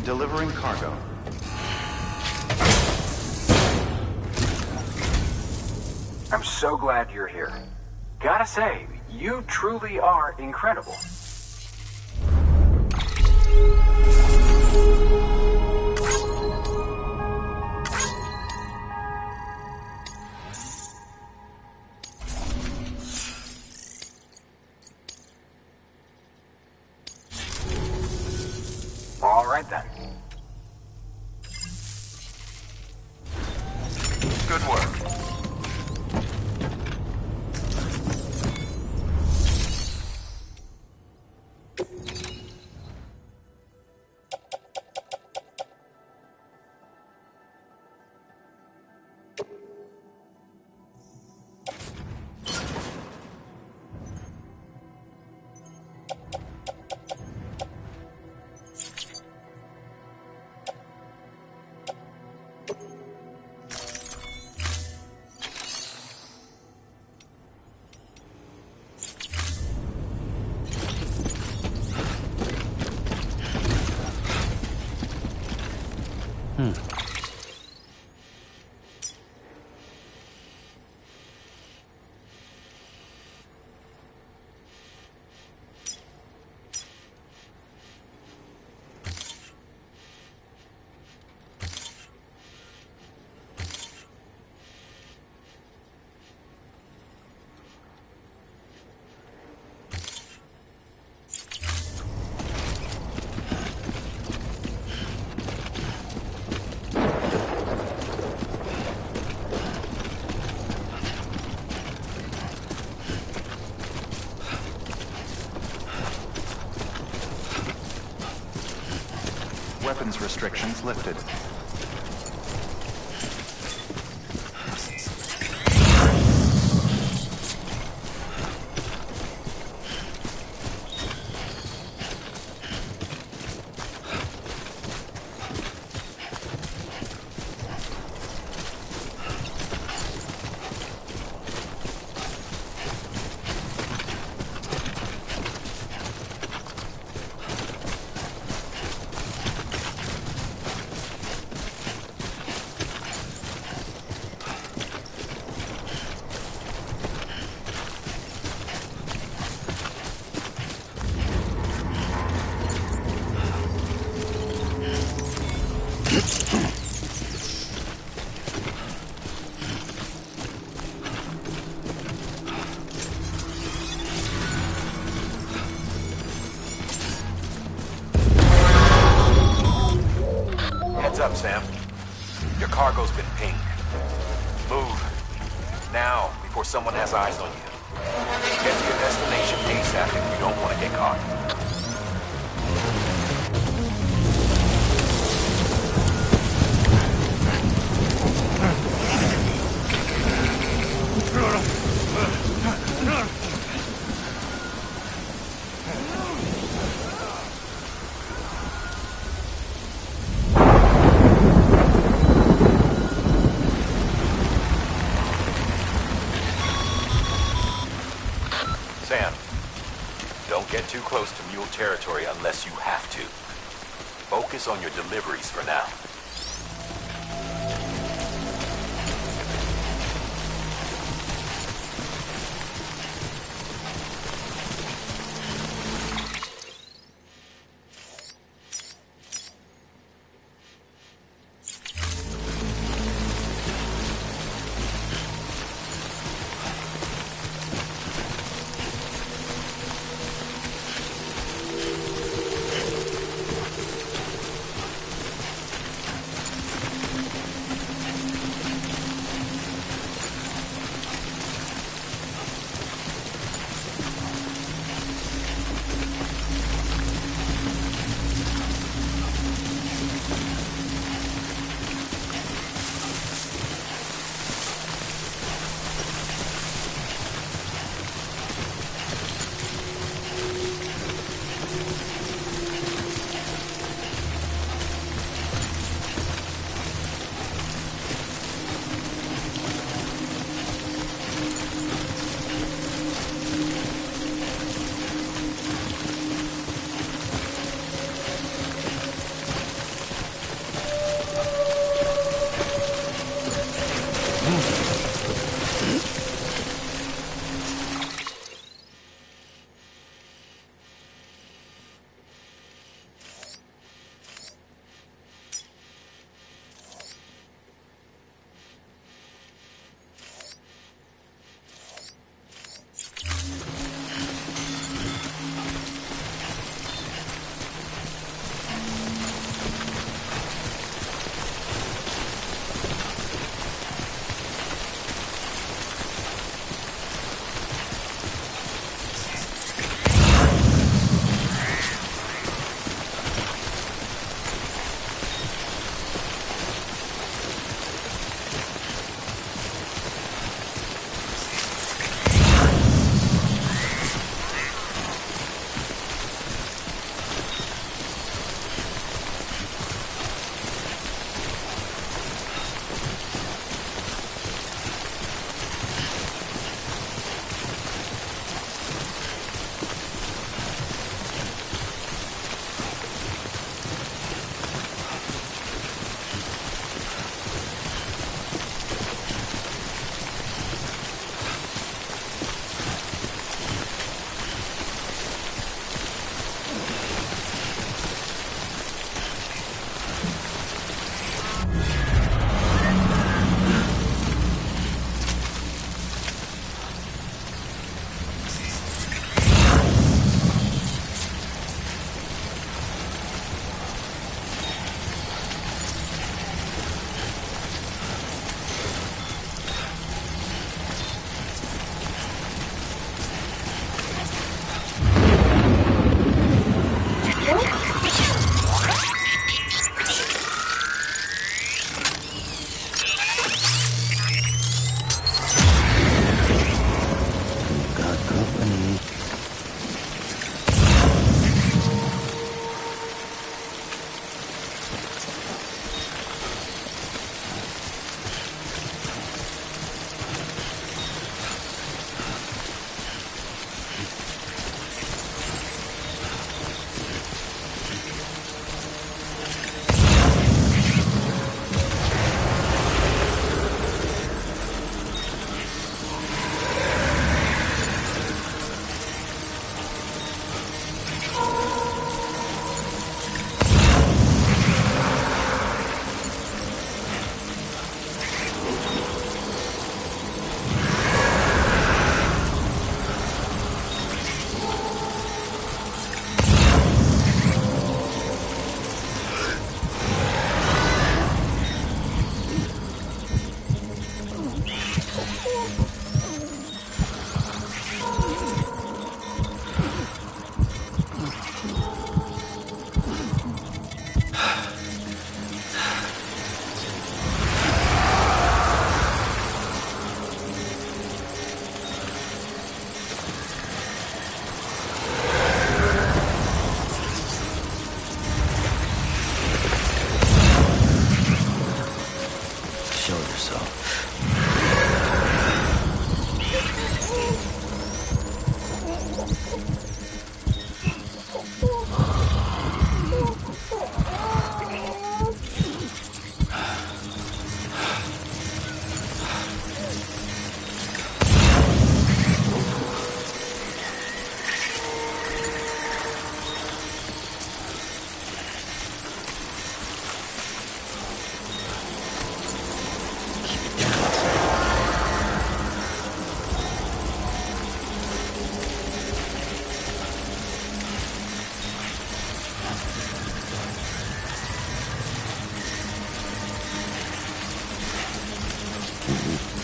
Delivering cargo. I'm so glad you're here. Gotta say, you truly are incredible. All right then. Good work. Weapons restrictions lifted. Heads up, Sam. Your cargo's been pinged. Move. Now, before someone has eyes on you. Get to your destination ASAP if you don't want to get caught. Sam, don't get too close to mule territory unless you have to. Focus on your deliveries for now.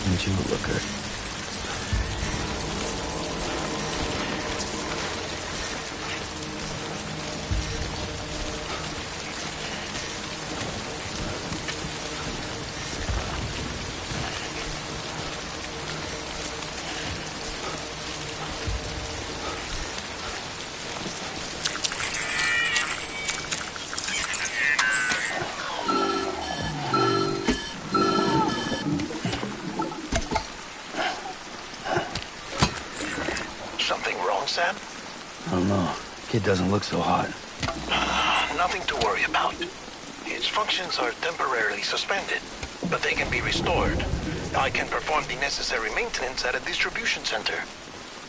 Didn't you look good? Sam? I don't know. Kid doesn't look so hot. Nothing to worry about. Its functions are temporarily suspended, but they can be restored. I can perform the necessary maintenance at a distribution center.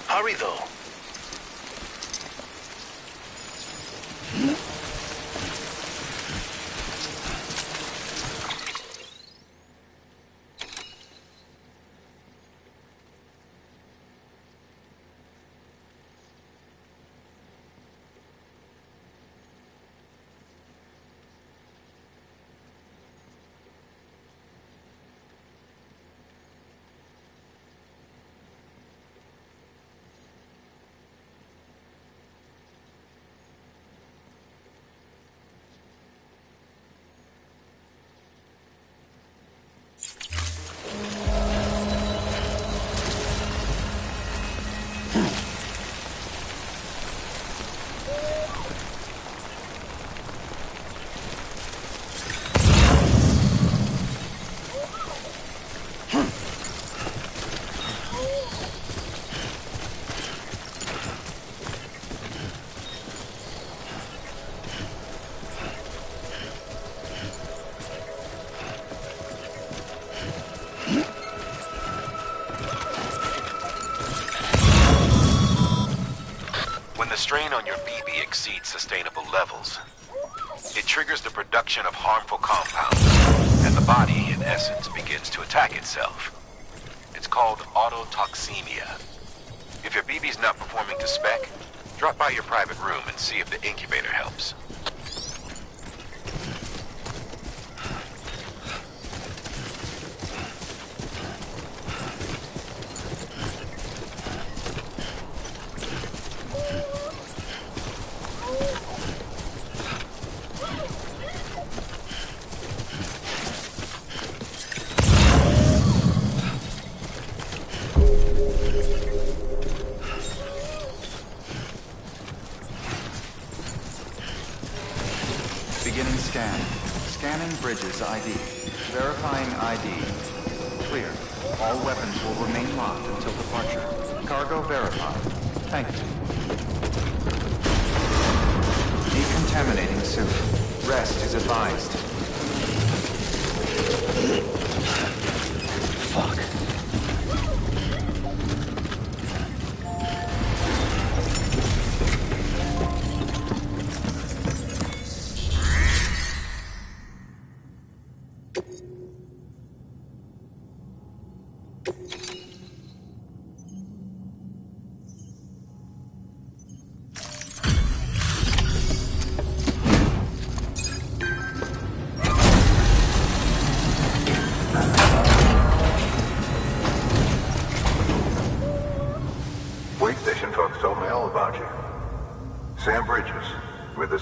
Hurry, though. Strain on your BB exceeds sustainable levels. It triggers the production of harmful compounds, and the body, in essence, begins to attack itself. It's called autotoxemia. If your BB's not performing to spec, drop by your private room and see if the incubator helps. Beginning scan. Scanning bridges ID. Verifying ID. Clear. All weapons will remain locked until departure. Cargo verified. Thank you. Decontaminating suit. Rest is advised. Fuck.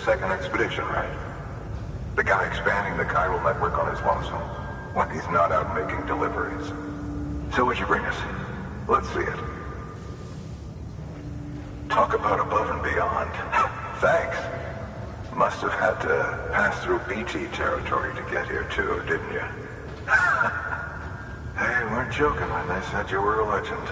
Second expedition, right? The guy expanding the chiral network on his lonesome. Like he's not out making deliveries. So what'd you bring us? Let's see it. Talk about above and beyond. Thanks. Must have had to pass through BT territory to get here too, didn't you? Hey, you weren't joking when they said you were a legend.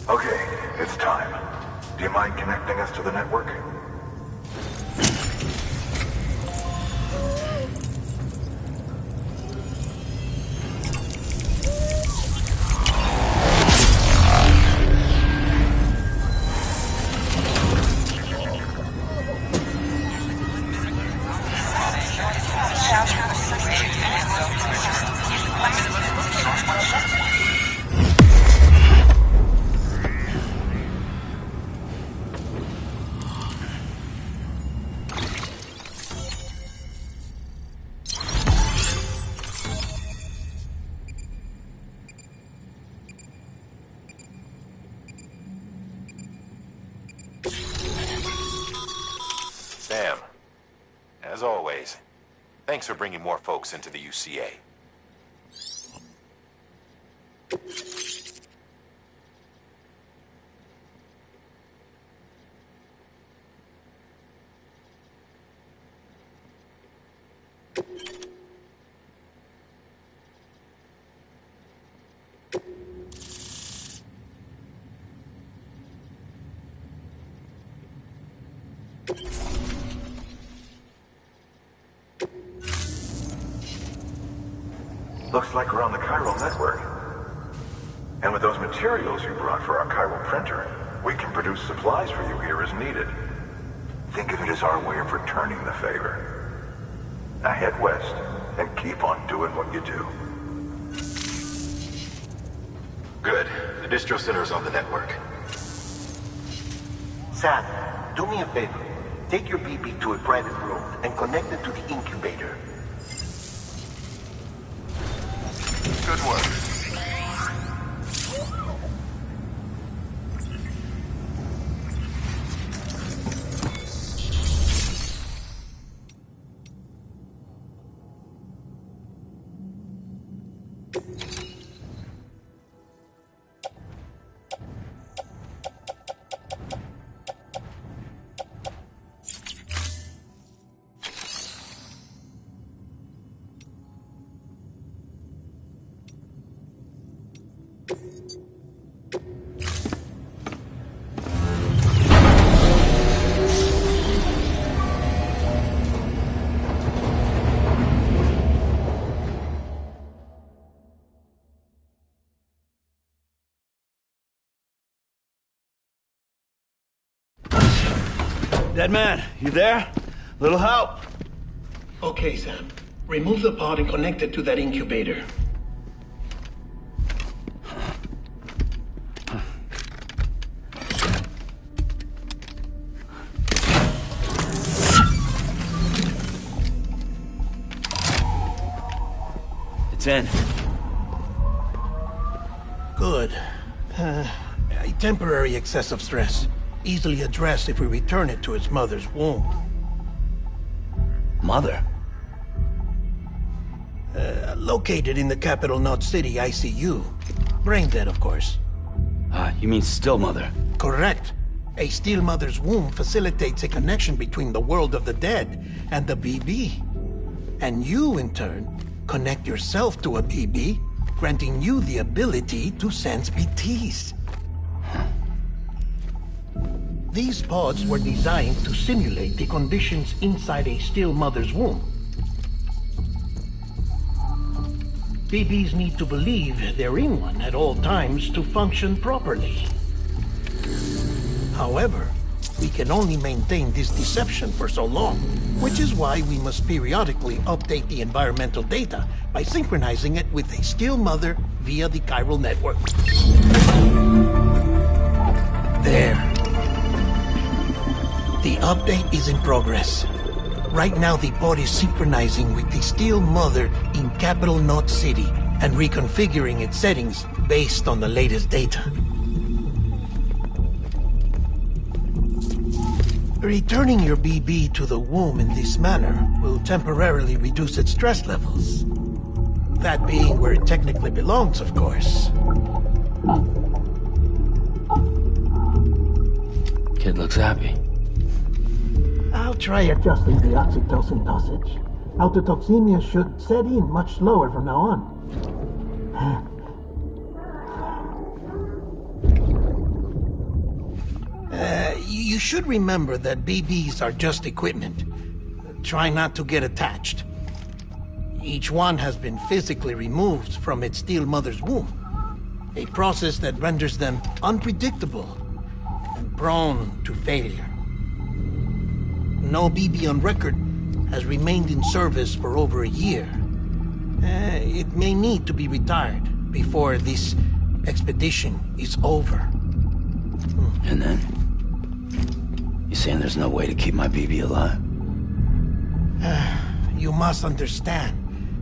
Okay, it's time. Do you mind connecting us to the network? Sam, as always, thanks for bringing more folks into the UCA. Looks like we're on the chiral network. And with those materials you brought for our chiral printer, we can produce supplies for you here as needed. Think of it as our way of returning the favor. Now head west and keep on doing what you do. Good. The distro center is on the network. Sam, do me a favor. Take your BB to a private room and connect it to the incubator. Good work. Dead man, you there? Little help? Okay, Sam. Remove the pod and connect it to that incubator. It's in. Good. A temporary excess of stress. Easily addressed if we return it to its mother's womb. Mother? Located in the capital Knot City ICU. Brain dead, of course. You mean still mother? Correct. A still mother's womb facilitates a connection between the world of the dead and the BB. And you, in turn, connect yourself to a BB, granting you the ability to sense BTs. These pods were designed to simulate the conditions inside a still mother's womb. BBs need to believe they're in one at all times to function properly. However, we can only maintain this deception for so long, which is why we must periodically update the environmental data by synchronizing it with a still mother via the chiral network. There. The update is in progress. Right now, the pod is synchronizing with the still mother in capital Knot City and reconfiguring its settings based on the latest data. Returning your BB to the womb in this manner will temporarily reduce its stress levels. That being where it technically belongs, of course. Kid looks happy. I'll try adjusting the oxytocin dosage. Autotoxemia should set in much slower from now on. You should remember that BBs are just equipment. Try not to get attached. Each one has been physically removed from its steel mother's womb. A process that renders them unpredictable and prone to failure. No BB on record has remained in service for over a year. It may need to be retired before this expedition is over. And then? You saying there's no way to keep my BB alive? You must understand,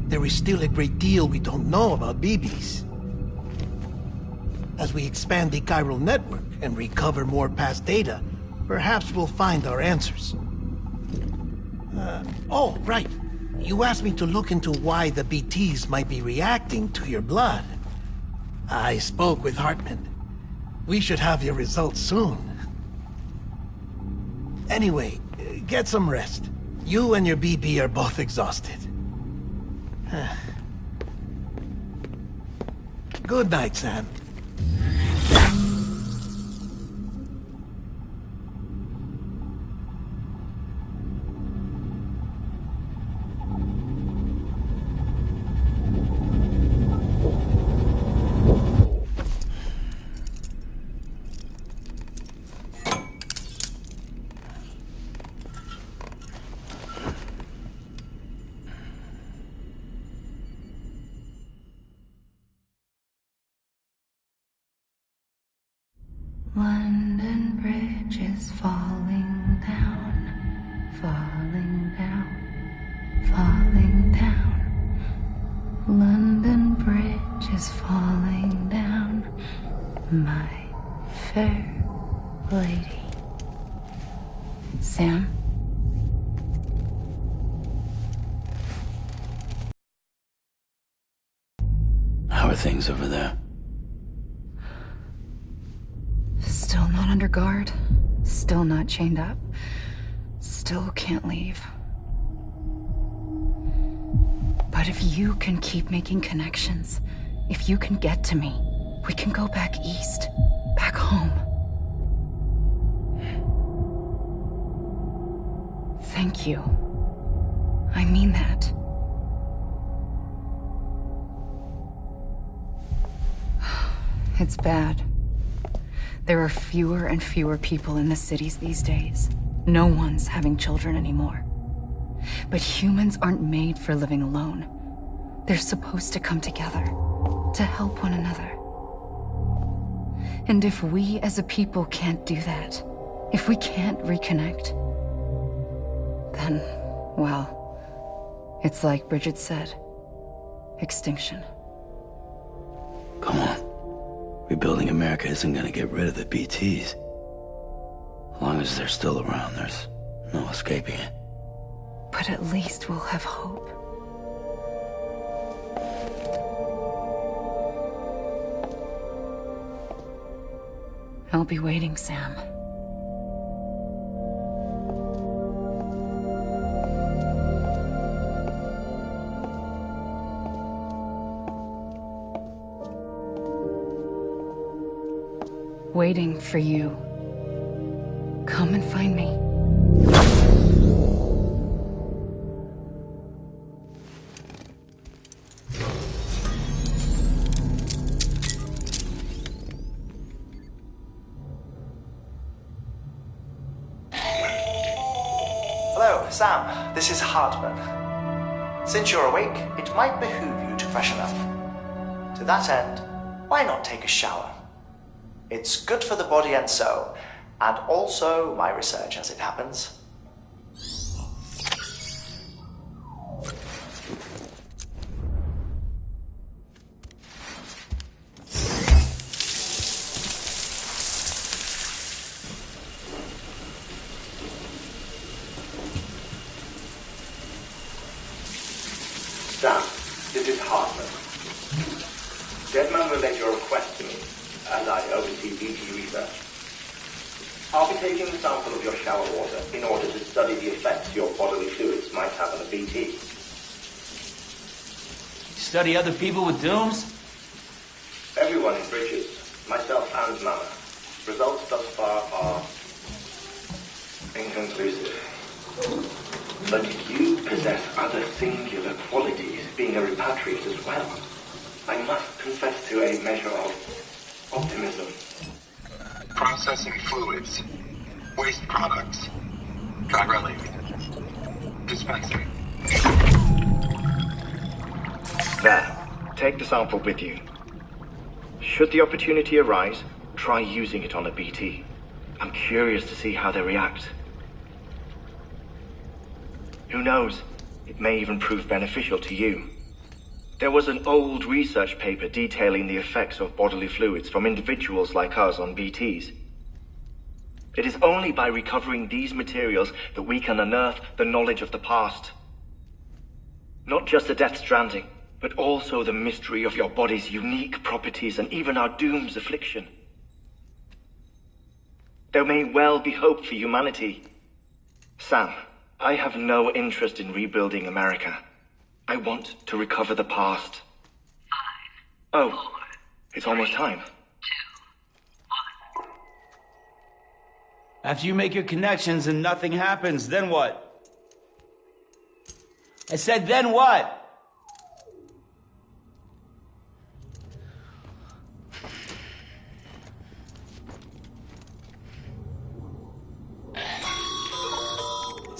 there is still a great deal we don't know about BBs. As we expand the chiral network and recover more past data, perhaps we'll find our answers. Oh, right. You asked me to look into why the BTs might be reacting to your blood. I spoke with Hartman. We should have your results soon. Anyway, get some rest. You and your BB are both exhausted. Good night, Sam. London Bridge is falling down, falling down, falling down. London Bridge is falling down, my fair lady. Sam? How are things over there? Still not under guard, still not chained up, still can't leave. But if you can keep making connections, if you can get to me, we can go back east, back home. Thank you. I mean that. It's bad. There are fewer and fewer people in the cities these days. No one's having children anymore. But humans aren't made for living alone. They're supposed to come together, to help one another. And if we as a people can't do that, if we can't reconnect, then, well, it's like Bridget said, extinction. Come on. Rebuilding America isn't gonna get rid of the BTs. As long as they're still around, there's no escaping it. But at least we'll have hope. I'll be waiting, Sam. Waiting for you. Come and find me. Hello, Sam. This is Hartman. Since you're awake, it might behoove you to freshen up. To that end, why not take a shower? It's good for the body and soul, and also my research as it happens. Sam, this is Hartman. Deadman relayed your request to me, as I oversee BT research. I'll be taking a sample of your shower water in order to study the effects your bodily fluids might have on a BT. Study other people with dooms? Everyone in Bridges, myself and Mama. Results thus far are Inconclusive. But you possess other singular qualities, being a repatriate as well. I must confess to a measure of optimism. Processing fluids. Waste products. Dry relic. Dispensing. There. Take the sample with you. Should the opportunity arise, try using it on a BT. I'm curious to see how they react. Who knows? It may even prove beneficial to you. There was an old research paper detailing the effects of bodily fluids from individuals like us on BTs. It is only by recovering these materials that we can unearth the knowledge of the past. Not just the Death Stranding, but also the mystery of your body's unique properties and even our doom's affliction. There may well be hope for humanity. Sam, I have no interest in rebuilding America. I want to recover the past. 5, 4, it's almost time. 2, 1. After you make your connections and nothing happens, then what? I said, then what?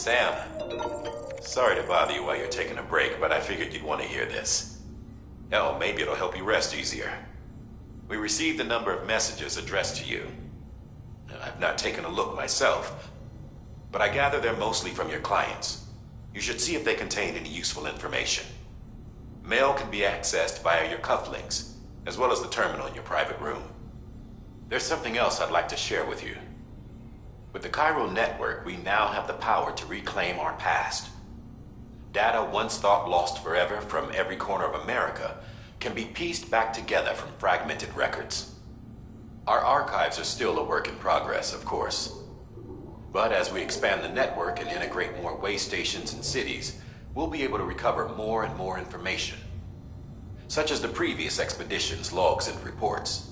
Sam, sorry to bother you while you're taking a break, but I figured you'd want to hear this. Hell, maybe it'll help you rest easier. We received a number of messages addressed to you. I've not taken a look myself, but I gather they're mostly from your clients. You should see if they contain any useful information. Mail can be accessed via your cufflinks, as well as the terminal in your private room. There's something else I'd like to share with you. With the Chiral network, we now have the power to reclaim our past. Data once thought lost forever from every corner of America can be pieced back together from fragmented records. Our archives are still a work in progress, of course. But as we expand the network and integrate more way stations and cities, we'll be able to recover more and more information, such as the previous expedition's logs and reports.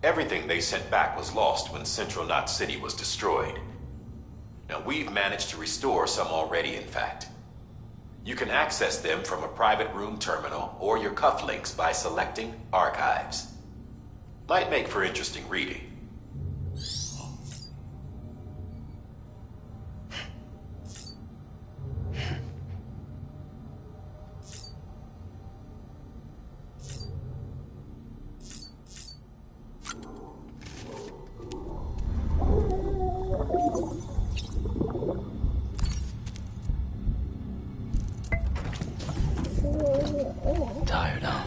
Everything they sent back was lost when Central Knot City was destroyed. Now, we've managed to restore some already, in fact. You can access them from a private room terminal or your cufflinks by selecting Archives. Might make for interesting reading. Tired, huh?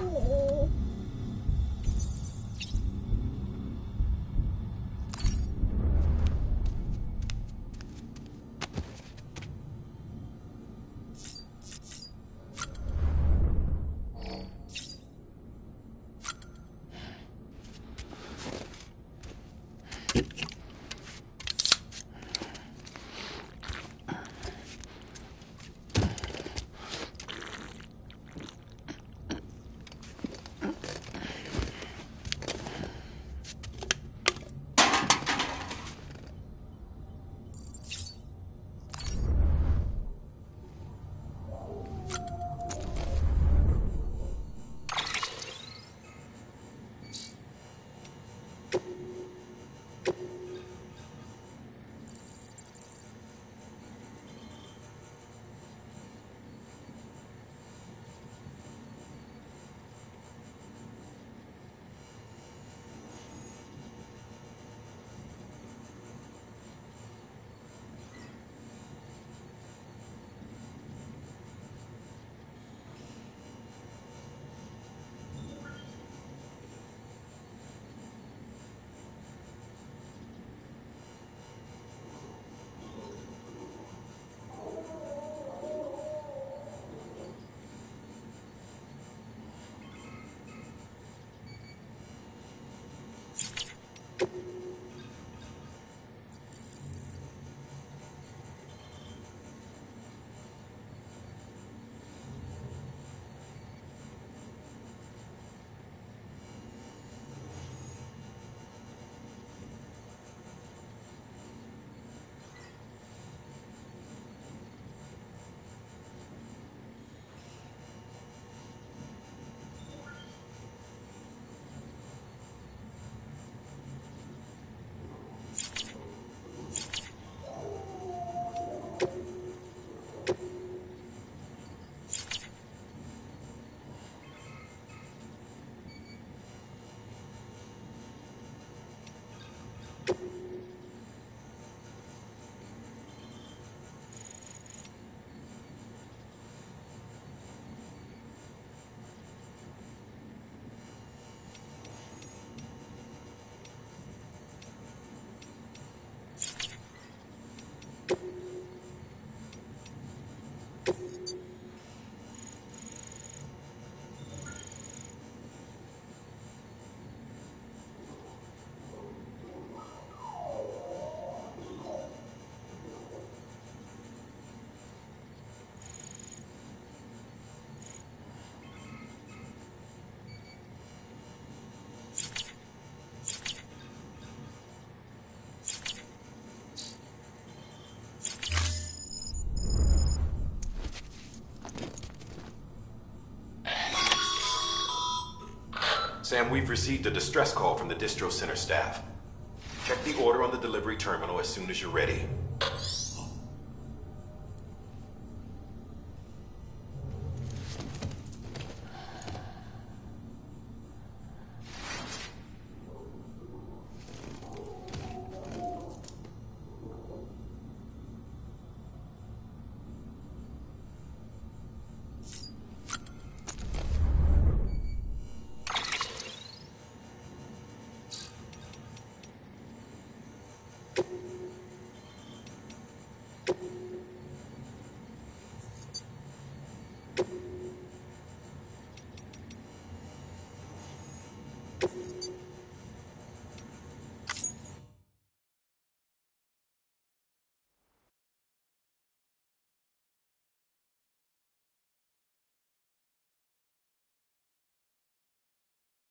Sam, we've received a distress call from the distro center staff. Check the order on the delivery terminal as soon as you're ready.